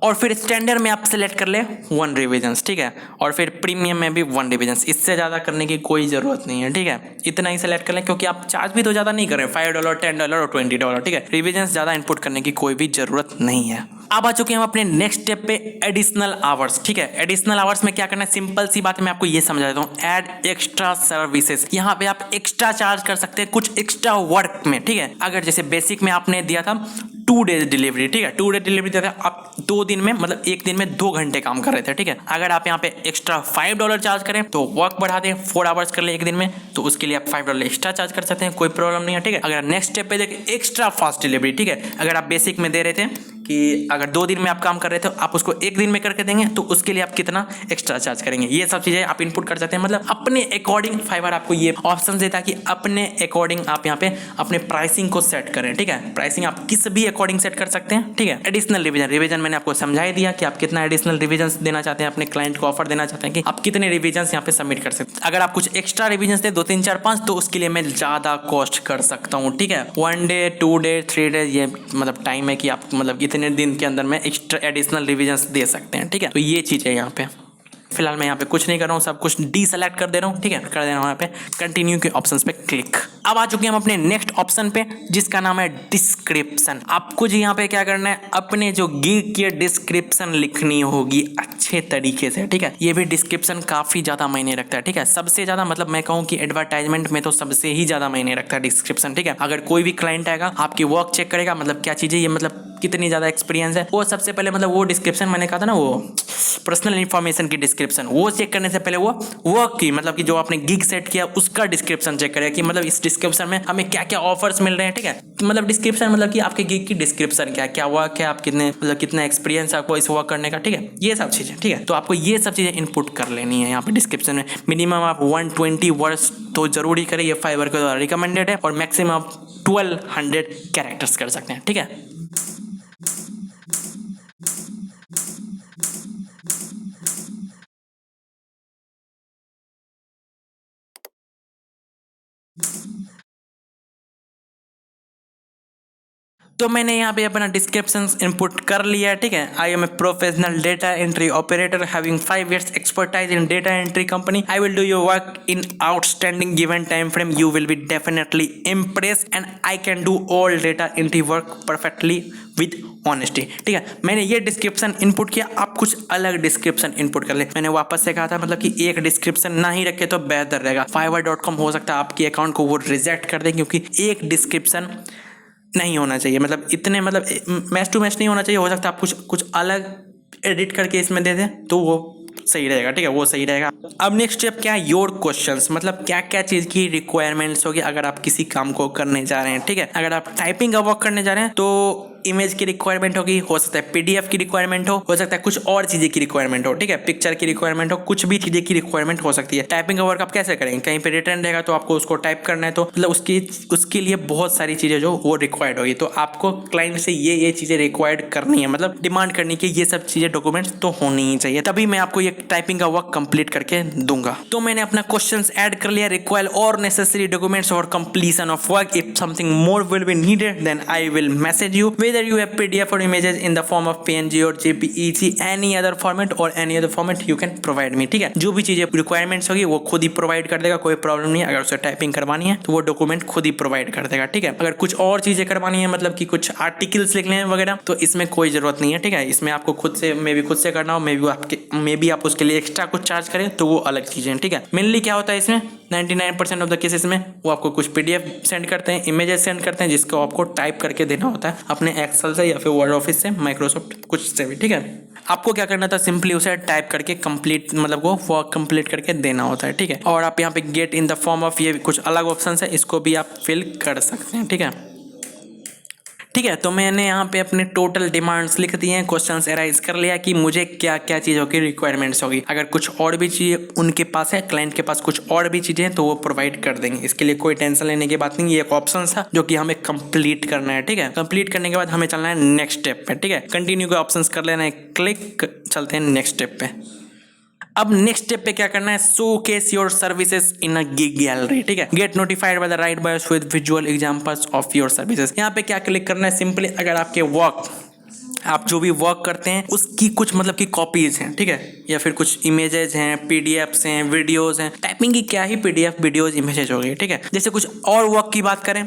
और फिर स्टैंडर्ड में आप सेलेक्ट कर ले 1 रिविजन्स, ठीक है, और फिर प्रीमियम में भी 1 रिविजन्स। इससे ज़्यादा करने की कोई ज़रूरत नहीं है, ठीक है, इतना ही सेलेक्ट कर लें, क्योंकि आप चार्ज भी तो ज़्यादा नहीं कर रहे हैं, $5, $10 और $20, ठीक है। रिविजन्स ज़्यादा इनपुट करने की कोई भी ज़रूरत नहीं है। अब आ चुके हैं हम अपने नेक्स्ट स्टेप पे, एडिशनल आवर्स, ठीक है। एडिशनल आवर्स में क्या करना है, सिंपल सी बात है, मैं आपको ये समझा देता हूँ, ऐड एक्स्ट्रा सर्विसेज। यहाँ पे आप एक्स्ट्रा चार्ज कर सकते हैं कुछ एक्स्ट्रा वर्क में, ठीक है। अगर जैसे बेसिक में आपने दिया था 2 डेज डिलीवरी, ठीक है, 2 डे डिलीवरी दिया था, आप 2 दिन में मतलब एक दिन में 2 घंटे काम कर रहे थे, ठीक है। अगर आप यहाँ पे एक्स्ट्रा $5 चार्ज करें तो वर्क बढ़ा दें, 4 आवर्स कर ले एक दिन में, तो उसके लिए आप $5 एक्स्ट्रा चार्ज कर सकते हैं, कोई प्रॉब्लम नहीं है, ठीक है। अगर नेक्स्ट स्टेप पे देखें, एक्स्ट्रा फास्ट डिलीवरी, ठीक है, अगर आप बेसिक में दे रहे थे कि अगर 2 दिन में आप काम कर रहे थे आप उसको 1 दिन में करके देंगे, तो उसके लिए आप कितना एक्स्ट्रा चार्ज करेंगे, ये सब चीज़ें आप इनपुट कर सकते हैं। मतलब अपने अकॉर्डिंग फाइवर आपको ये ऑप्शन देता है कि अपने अकॉर्डिंग आप यहाँ पे अपने प्राइसिंग को सेट करें, ठीक है। प्राइसिंग आप किस भी अकॉर्डिंग सेट कर सकते हैं, ठीक है। एडिशनल रिवीजन मैंने आपको समझा ही दिया कि आप कितना एडिशनल रिवीजन देना चाहते हैं, अपने क्लाइंट को ऑफर देना चाहते हैं कि आप कितने रिवीजन यहाँ पे सबमिट कर सकते हैं। अगर आप कुछ एक्स्ट्रा रिवीजन दे 2, 3, 4, 5 तो उसके लिए मैं ज़्यादा कॉस्ट कर सकता हूँ, ठीक है। 1 डे 2 डे 3 डे ये मतलब टाइम है कि आप मतलब इतने दिन के अंदर में एक्स्ट्रा एडिशनल रिवीजन्स दे सकते हैं, ठीक है। तो ये चीज़ है यहाँ पे। फिलहाल मैं यहाँ पे कुछ नहीं कर रहा हूँ, सब कुछ डीसेलेक्ट कर दे रहा हूँ, ठीक है। कर देना यहाँ पे कंटिन्यू के ऑप्शंस पे क्लिक। अब आ चुके हैं हम अपने नेक्स्ट ऑप्शन पे जिसका नाम है डिस्क्रिप्शन। आपको जी यहाँ पे क्या करना है, अपने जो गिग की डिस्क्रिप्शन लिखनी होगी अच्छे तरीके से, ठीक है। ये भी डिस्क्रिप्शन काफ़ी ज़्यादा मायने रखता है, ठीक है। सबसे ज़्यादा मतलब मैं कहूँ कि एडवर्टाइजमेंट में तो सबसे ही ज़्यादा मायने रखता है डिस्क्रिप्शन, ठीक है। अगर कोई भी क्लाइंट आएगा आपकी वर्क चेक करेगा, मतलब क्या चीज़ें ये मतलब कितनी ज़्यादा एक्सपीरियंस है, वो सबसे पहले मतलब वो डिस्क्रिप्शन मैंने कहा था ना, वो पर्सनल इन्फॉर्मेशन की डिस्क्रिप्शन, वो चेक करने से पहले वो वर्क की मतलब कि जो आपने गिग सेट किया उसका डिस्क्रिप्शन चेक करेगा कि मतलब इस डिस्क्रिप्शन में हमें क्या क्या ऑफर्स मिल रहे हैं। ठीक है, मतलब डिस्क्रिप्शन मतलब कि आपके गिग की डिस्क्रिप्शन क्या क्या वर्क है, आप कितने मतलब कितना एक्सपीरियंस है आपको इस वर्क करने का। ठीक है, ये सब चीज़ें। ठीक है, तो आपको ये सब चीज़ें इनपुट कर लेनी है यहाँ पे डिस्क्रिप्शन में। मिनिमम आप 120 वर्ड्स तो जरूरी करें, ये फाइवर के द्वारा रिकमेंडेड है, और मैक्सिमम आप 1200 कैरेक्टर्स कर सकते हैं। ठीक है, तो मैंने यहाँ पे अपना डिस्क्रिप्शन इनपुट कर लिया है। ठीक है, I am a professional data entry operator having 5 years expertise in data entry company. I will do your work in outstanding given time frame. You will be definitely impress and I can do all data entry work perfectly with honesty. ठीक है, मैंने ये description input किया, आप कुछ अलग description input कर ले। मैंने वापस से कहा था मतलब कि एक डिस्क्रिप्शन ना ही रखे तो बेहतर रहेगा। fiverr.com हो सकता है आपके अकाउंट को वो रिजेक्ट कर दे, क्योंकि एक डिस्क्रिप्शन नहीं होना चाहिए, मतलब इतने मतलब मैच टू मैच नहीं होना चाहिए। हो सकता है आप कुछ कुछ अलग एडिट करके इसमें दे दें तो वो सही रहेगा। ठीक है, वो सही रहेगा। अब नेक्स्ट स्टेप क्या है, योर क्वेश्चंस, मतलब क्या क्या चीज़ की रिक्वायरमेंट्स होगी अगर आप किसी काम को करने जा रहे हैं। ठीक है, अगर आप टाइपिंग का वर्क करने जा रहे हैं तो इमेज की रिक्वायरमेंट होगी, हो सकता है पीडीएफ की रिक्वायरमेंट हो सकता है कुछ और चीज़ें की रिक्वायरमेंट हो। ठीक है, पिक्चर की रिक्वायरमेंट हो, कुछ भी चीज़ें की रिक्वायरमेंट हो सकती है। टाइपिंग का वर्क आप कैसे करेंगे, कहीं पे रिटर्न रहेगा तो आपको उसको टाइप करना है, तो मतलब उसके लिए बहुत सारी चीज़ें जो वो रिक्वायर्ड होगी, तो आपको क्लाइंट से ये चीज़ें रिक्वायर्ड करनी है, मतलब डिमांड करनी की ये सब चीज़ें डॉक्यूमेंट्स तो होनी ही चाहिए, तभी मैं आपको ये टाइपिंग का वर्क कंप्लीट करके दूंगा। तो मैंने अपना क्वेश्चंस ऐड कर लिया, रिक्वायर और necessary documents for completion of work. If something more will be needed then I will message you whether you have PDF or images in the form of PNG or JPEG, any other format or any other format you can provide me। ठीक है, जो भी चीजें requirements होगी वो खुद ही provide कर देगा, कोई प्रॉब्लम नहीं है। अगर उसे टाइपिंग करवानी है तो वो डॉक्यूमेंट खुद ही प्रोवाइड कर देगा। ठीक है, अगर कुछ और चीजें करवानी है, मतलब कि कुछ आर्टिकल्स लिखने हैं वगैरह, तो इसमें कोई जरूरत नहीं है। ठीक है, इसमें आपको खुद से खुद से करना हो, मे बी आप उसके लिए एक्स्ट्रा कुछ चार्ज करें तो वो अलग चीजें। ठीक है, मेनली क्या होता है इसमें 99% ऑफ द केसेस में वो आपको कुछ पीडीएफ सेंड करते हैं, इमेजेस सेंड करते हैं, जिसको आपको टाइप करके देना होता है अपने एक्सेल से या फिर वर्ड ऑफिस से, माइक्रोसॉफ्ट कुछ से भी। ठीक है, आपको क्या करना था, सिंपली उसे टाइप करके कंप्लीट मतलब वो वर्क कंप्लीट करके देना होता है। ठीक है, और आप यहाँ पे get in the form of, ये कुछ अलग ऑप्शन है, इसको भी आप फिल कर सकते हैं। ठीक है, ठीक है, तो मैंने यहाँ पे अपने टोटल डिमांड्स लिख दिए हैं, क्वेश्चंस एराइज कर लिया कि मुझे क्या क्या चीज़ों की रिक्वायरमेंट्स होगी। अगर कुछ और भी चीज़ें उनके पास है, क्लाइंट के पास कुछ और भी चीज़ें हैं तो वो प्रोवाइड कर देंगे, इसके लिए कोई टेंशन लेने की बात नहीं। ये एक ऑप्शन था जो कि हमें कंप्लीट करना है। ठीक है, कंप्लीट करने के बाद हमें चलना है नेक्स्ट स्टेप पे। ठीक है, कंटिन्यू के ऑप्शन कर लेना है क्लिक, चलते हैं नेक्स्ट स्टेप पे। अब नेक्स्ट स्टेप पे क्या करना है, show case your services in a gig gallery. ठीक है, get notified by the right bias with visual examples of your services. यहाँ पे क्या क्लिक करना है, सिंपली अगर आपके वर्क आप जो भी वर्क करते हैं उसकी कुछ मतलब की कॉपीज हैं। ठीक है, या फिर कुछ इमेजेस हैं, पीडीएफ्स हैं, वीडियोस हैं। टाइपिंग की क्या ही पीडीएफ वीडियोस इमेजेस हो गई। ठीक है, जैसे कुछ और वर्क की बात करें,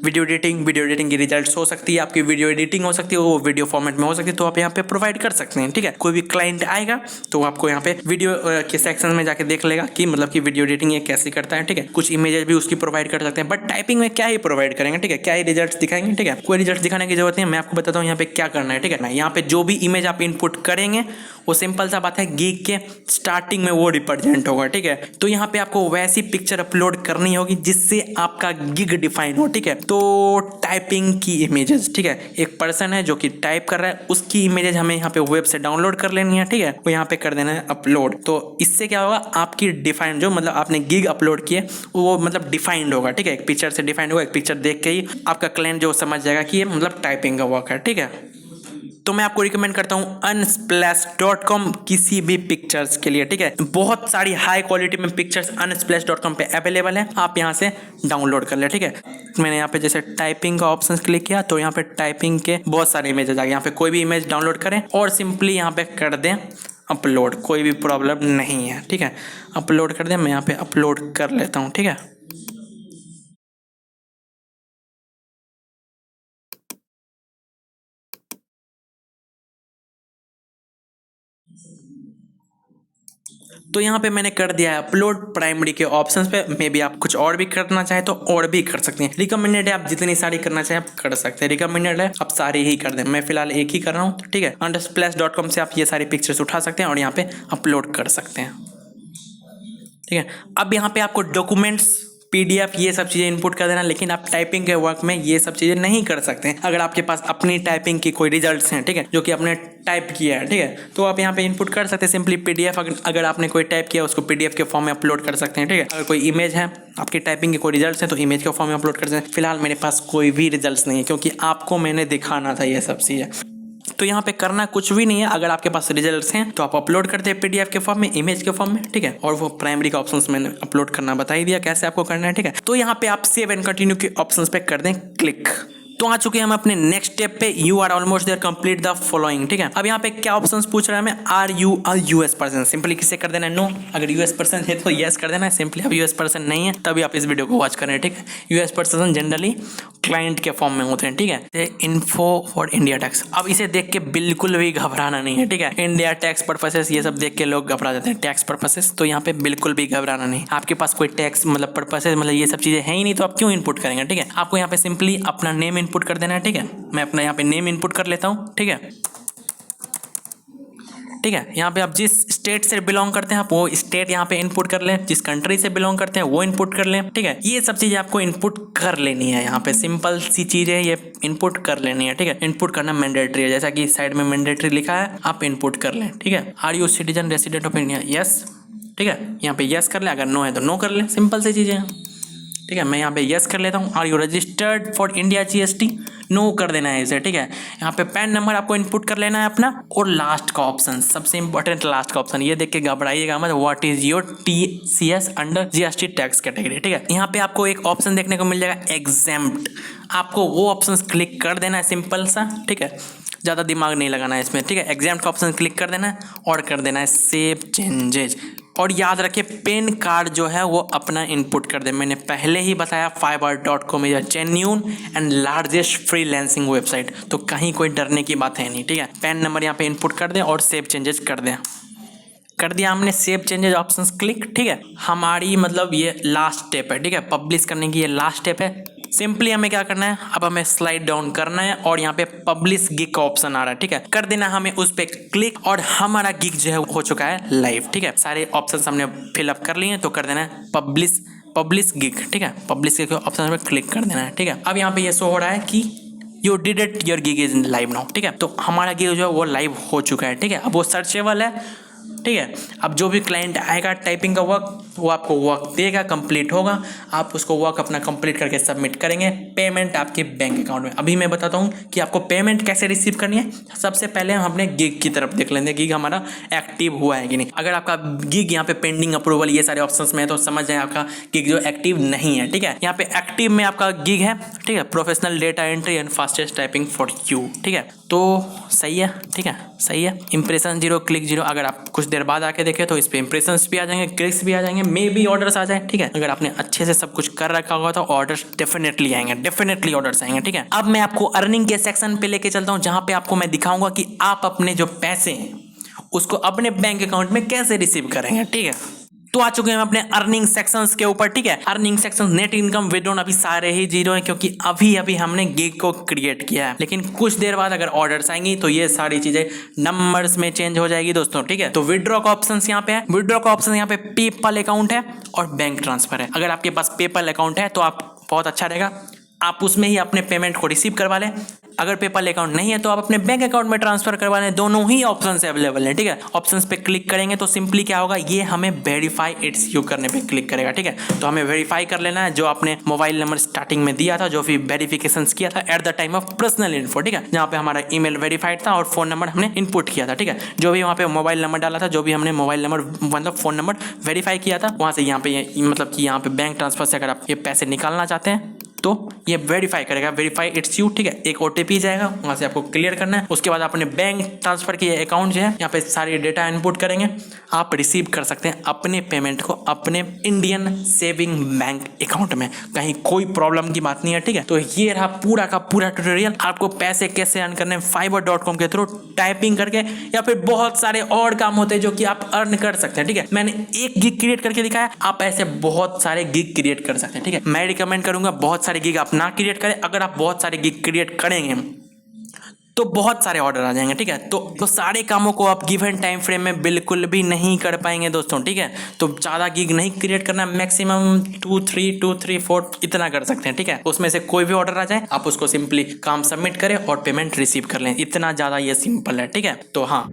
वीडियो एडिटिंग की रिजल्ट्स हो सकती है, आपकी वीडियो एडिटिंग हो सकती है, वो वीडियो फॉर्मेट में हो सकती है, तो आप यहाँ पे प्रोवाइड कर सकते हैं। ठीक है, कोई भी क्लाइंट आएगा तो आपको यहाँ पे वीडियो के सेक्शन में जाके देख लेगा कि मतलब कि वीडियो एडिटिंग ये कैसे करता है। ठीक है, कुछ इमेजेस भी उसकी प्रोवाइड कर सकते हैं, बट टाइपिंग में क्या ही प्रोवाइड करेंगे। ठीक है, क्या ही रिजल्ट दिखाएंगे। ठीक है, कोई रिजल्ट दिखाने की जरूरत नहीं है, मैं आपको बताता हूँ यहाँ पे क्या करना है। ठीक है ना, यहाँ पे जो भी इमेज आप इनपुट करेंगे वो सिंपल सा बात है, गिग के स्टार्टिंग में वो रिप्रेजेंट होगा। ठीक है, तो यहाँ पे आपको वैसी पिक्चर अपलोड करनी होगी जिससे आपका गिग डिफाइन हो। ठीक है, तो टाइपिंग की इमेजेस, ठीक है, एक पर्सन है जो कि टाइप कर रहा है, उसकी इमेजेस हमें यहाँ पे वेब से डाउनलोड कर लेनी है। ठीक है, वो यहाँ पे कर देना है अपलोड। तो इससे क्या होगा, आपकी डिफाइंड जो मतलब आपने गिग अपलोड किए वो मतलब डिफाइंड होगा। ठीक है, एक पिक्चर से डिफाइंड होगा, एक पिक्चर देख के ही आपका क्लाइंट जो समझ जाएगा कि ये मतलब टाइपिंग का वर्क है। ठीक है, तो मैं आपको रिकमेंड करता हूँ unsplash.com किसी भी पिक्चर्स के लिए। ठीक है, बहुत सारी हाई क्वालिटी में पिक्चर्स unsplash.com पे अवेलेबल है, आप यहाँ से डाउनलोड कर ले। ठीक है, मैंने यहाँ पे जैसे टाइपिंग का ऑप्शन क्लिक किया तो यहाँ पे टाइपिंग के बहुत सारे इमेजेस आ गए। यहाँ पे कोई भी इमेज डाउनलोड करें और सिंपली यहाँ पे कर दें अपलोड, कोई भी प्रॉब्लम नहीं है। ठीक है, अपलोड कर दें, मैं यहाँ पे अपलोड कर लेता हूँ। ठीक है, तो यहाँ पे मैंने कर दिया है अपलोड प्राइमरी के ऑप्शंस पे। मे भी आप कुछ और भी करना चाहे तो और भी कर सकते हैं। रिकमेंडेड है, आप जितनी सारी करना चाहें आप कर सकते हैं। रिकमेंडेड है आप सारी ही कर दें, मैं फिलहाल एक ही कर रहा हूँ, तो ठीक है। undersplash.com से आप ये सारी पिक्चर्स उठा सकते हैं और यहाँ पे अपलोड कर सकते हैं, ठीक है। अब यहाँ पे आपको डॉक्यूमेंट्स, PDF ये सब चीज़ें इनपुट कर देना, लेकिन आप टाइपिंग के वर्क में ये सब चीज़ें नहीं कर सकते हैं। अगर आपके पास अपनी टाइपिंग की कोई रिजल्ट्स हैं, ठीक है, जो कि आपने टाइप किया है, ठीक है, तो आप यहाँ पे इनपुट कर सकते हैं सिंपली PDF। अगर आपने कोई टाइप किया उसको PDF के फॉर्म में अपलोड कर सकते हैं, ठीक है। अगर कोई इमेज है, आपकी टाइपिंग के कोई रिजल्ट्स हैं तो इमेज के फॉर्म में अपलोड कर सकते हैं। फिलहाल मेरे पास कोई भी रिजल्ट्स नहीं है क्योंकि आपको मैंने दिखाना था ये सब चीज़ें। तो यहाँ पे करना कुछ भी नहीं है। अगर आपके पास रिजल्ट्स हैं तो आप अपलोड करते हैं PDF के फॉर्म में, इमेज के फॉर्म में, ठीक है। और वो प्राइमरी का ऑप्शंस मैंने अपलोड करना बता ही दिया कैसे आपको करना है, ठीक है। तो यहाँ पे आप सेव एंड कंटिन्यू के ऑप्शंस पे कर दें क्लिक। तो आ चुके हैं हम अपने नेक्स्ट स्टेप पे। You are almost there, complete the following, ठीक है। अब यहाँ पे क्या ऑप्शंस पूछ रहा है हमें, are you a US person, simply किसे कर देना है नो। अगर US पर्सन है तो यस कर देना है सिंपली। अब US पर्सन नहीं है तभी आप इस वीडियो को वॉच करें, ठीक है। US पर्सन जनरली क्लाइंट के फॉर्म में होते हैं, ठीक है। इन्फो फॉर इंडिया टैक्स, अब इसे देख के बिल्कुल भी घबराना नहीं है, ठीक है। इंडिया टैक्स पर्पसेस ये सब देख के लोग घबरा जाते हैं, टैक्स पर्पसेस, तो यहाँ पे बिल्कुल भी घबराना नहीं। आपके पास कोई टैक्स मतलब पर्पसेस मतलब ये सब चीजें हैं ही नहीं तो आप क्यों इनपुट करेंगे, ठीक है। आपको यहाँ पे सिंपली अपना नेम इनपुट कर देना है, ठीक है। मैं अपना यहाँ पे नेम इनपुट कर लेता हूँ, ठीक है, ठीक है। यहाँ पे आप जिस स्टेट से बिलोंग करते हैं आप वो स्टेट यहाँ पे इनपुट कर लें, जिस कंट्री से बिलोंग करते हैं वो इनपुट कर लें, ठीक है। ये सब चीजें आपको इनपुट कर लेनी है, यहाँ पे सिंपल सी चीज है, ये इनपुट कर लेनी है, ठीक है। इनपुट करना मैंडेटरी है, जैसा कि साइड में मैंडेटरी लिखा है, आप इनपुट कर लें, ठीक है। Are you citizen resident of India, yes, ठीक है। यहाँ पे यस कर ले, अगर नो है तो नो कर ले, सिंपल सी चीजें हैं, ठीक है। मैं यहाँ पे यस कर लेता हूँ। Are you registered for India GST, no कर देना है इसे, ठीक है। यहाँ पे पैन नंबर आपको इनपुट कर लेना है अपना। और लास्ट का ऑप्शन, सबसे इंपॉर्टेंट लास्ट का ऑप्शन, ये देख के घबराइएगा मत, what is your TCS under GST tax category, ठीक है। यहाँ पे आपको एक ऑप्शन देखने को मिल जाएगा एग्जेम्प्ट, आपको वो ऑप्शन क्लिक कर देना है सिंपल सा, ठीक है। ज़्यादा दिमाग नहीं लगाना है इसमें, ठीक है। एग्जाम का ऑप्शन क्लिक कर देना है और कर देना है सेव चेंजेज। और याद रखिए पैन कार्ड जो है वो अपना इनपुट कर दे। मैंने पहले ही बताया fiverr.com is genuine and largest freelancing website, तो कहीं कोई डरने की बात है नहीं, ठीक है। पैन नंबर यहाँ पे इनपुट कर दें और सेव चेंजेस कर दें। कर दिया हमने सेव चेंजेस ऑप्शंस क्लिक, ठीक है। हमारी मतलब ये लास्ट स्टेप है, ठीक है। पब्लिश करने की ये लास्ट स्टेप है। सिंपली हमें क्या करना है, अब हमें स्लाइड डाउन करना है और यहाँ पे पब्लिश गिग का ऑप्शन आ रहा है, ठीक है। कर देना हमें उस पे क्लिक और हमारा गिग जो है हो चुका है लाइव, ठीक है। सारे ऑप्शन हमने फिलअप कर लिए हैं तो कर देना है पब्लिश गिग, ठीक है। पब्लिश गिग के ऑप्शन पे क्लिक कर देना है, ठीक है। अब यहाँ पे ये शो हो रहा है कि you did it, your gig is live now, ठीक है। तो हमारा गिग जो है वो लाइव हो चुका है, ठीक है। अब वो सर्चेबल है, ठीक है। अब जो भी क्लाइंट आएगा टाइपिंग का वर्क वो आपको वर्क देगा, कंप्लीट होगा, आप उसको वर्क अपना कंप्लीट करके सबमिट करेंगे, पेमेंट आपके बैंक अकाउंट में। अभी मैं बताता हूँ कि आपको पेमेंट कैसे रिसीव करनी है। सबसे पहले हम अपने गिग की तरफ देख लेंगे, गिग हमारा एक्टिव हुआ है कि नहीं। अगर आपका गिग यहाँ पे पेंडिंग अप्रूवल ये सारे ऑप्शंस में है तो समझ जाए आपका गिग जो एक्टिव नहीं है, ठीक है। यहाँ पे एक्टिव में आपका गिग है, ठीक है, professional data entry and fastest typing for you, ठीक है। तो सही है, ठीक है, सही है। इंप्रेशन 0 क्लिक 0, अगर आप कुछ देर बाद आके देखें तो इस पे इंप्रेशंस भी आ जाएंगे, क्लिक्स भी आ जाएंगे, मे बी ऑर्डर्स आ जाए, ठीक है। अगर आपने अच्छे से सब कुछ कर रखा होगा तो ऑर्डर्स डेफिनेटली आएंगे, डेफिनेटली ऑर्डर्स आएंगे, ठीक है। अब मैं आपको अर्निंग के सेक्शन पे लेके चलता हूँ जहाँ पे आपको मैं दिखाऊंगा कि आप अपने जो पैसे हैं उसको अपने बैंक अकाउंट में कैसे रिसीव करेंगे, ठीक है। तो आ चुके हैं हम अपने अर्निंग सेक्शंस के ऊपर, ठीक है। Earning section, net income, withdrawal अभी सारे ही 0 हैं क्योंकि अभी हमने गिग को क्रिएट किया है। लेकिन कुछ देर बाद अगर ऑर्डर्स आएंगी तो ये सारी चीजें नंबर्स में चेंज हो जाएगी दोस्तों, ठीक है। तो विड्रॉ का ऑप्शन यहाँ पे है, विड्रॉ का ऑप्शन यहाँ पे पेपल अकाउंट है और बैंक ट्रांसफर है। अगर आपके पास पेपल अकाउंट है तो आप बहुत अच्छा रहेगा, आप उसमें ही अपने पेमेंट को रिसीव करवा लें। अगर पेपल अकाउंट नहीं है तो आप अपने बैंक अकाउंट में ट्रांसफर करवा लें, दोनों ही ऑप्शंस अवेलेबल हैं, ठीक है। ऑप्शंस पे क्लिक करेंगे तो सिंपली क्या होगा, ये हमें वेरीफाई इट्स यू करने पे क्लिक करेगा, ठीक है। तो हमें वेरीफाई कर लेना है जो आपने मोबाइल नंबर स्टार्टिंग में दिया था, जो भी वेरिफिकेशन किया था at the time of personal info, ठीक है, जहाँ पे हमारा ईमेल वेरीफाइड था और फोन नंबर हमने इनपुट किया था, ठीक है। जो भी वहाँ पे मोबाइल नंबर डाला था, जो भी हमने मोबाइल नंबर मतलब फोन नंबर वेरीफाई किया था, वहाँ से यहाँ पे मतलब कि यहाँ पे बैंक ट्रांसफर से अगर आप ये पैसे निकालना चाहते हैं तो ये वेरीफाई करेगा, वेरीफाई इट्स यू, ठीक है। एक OTP जाएगा, वहां से आपको क्लियर करना है। उसके बाद अपने बैंक ट्रांसफर की अकाउंट जो है यहाँ पे सारी डेटा इनपुट करेंगे, आप रिसीव कर सकते हैं अपने पेमेंट को अपने इंडियन सेविंग बैंक अकाउंट में। कहीं कोई प्रॉब्लम की बात नहीं है, ठीक है। तो ये रहा पूरा का पूरा ट्यूटोरियल, आपको पैसे कैसे अर्न करने fiverr.com के थ्रू टाइपिंग करके, या फिर बहुत सारे और काम होते हैं जो कि आप अर्न कर सकते हैं, ठीक है। मैंने एक गिग क्रिएट करके दिखाया, आप ऐसे बहुत सारे गिग क्रिएट कर सकते हैं, ठीक है। मैं रिकमेंड करूंगा बहुत सारे गिग आप ना क्रिएट करें। अगर आप बहुत सारे गिग क्रिएट करेंगे तो बहुत सारे ऑर्डर आ जाएंगे, ठीक है। तो सारे कामों को आप गिवन टाइम फ्रेम में बिल्कुल भी नहीं कर पाएंगे दोस्तों, ठीक है। तो ज़्यादा गिग नहीं क्रिएट करना, मैक्सिमम 2-3 इतना कर सकते हैं, ठीक है। उसमें से कोई भी ऑर्डर आ जाए, आप उसको सिंपली काम सबमिट करें और पेमेंट रिसीव कर लें, इतना ज़्यादा ये सिंपल है, ठीक है। तो हाँ,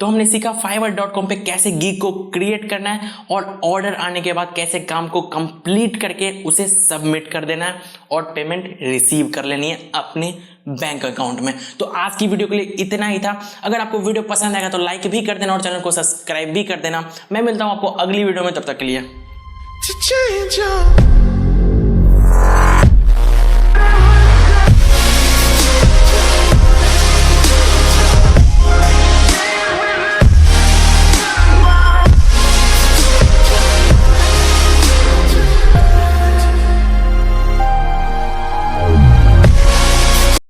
तो हमने सीखा fiverr.com पे कैसे गिग को क्रिएट करना है और ऑर्डर आने के बाद कैसे काम को कंप्लीट करके उसे सबमिट कर देना है और पेमेंट रिसीव कर लेनी है अपने बैंक अकाउंट में। तो आज की वीडियो के लिए इतना ही था। अगर आपको वीडियो पसंद आएगा तो लाइक भी कर देना और चैनल को सब्सक्राइब भी कर देना। मैं मिलता हूं आपको अगली वीडियो में, तब तक के लिए।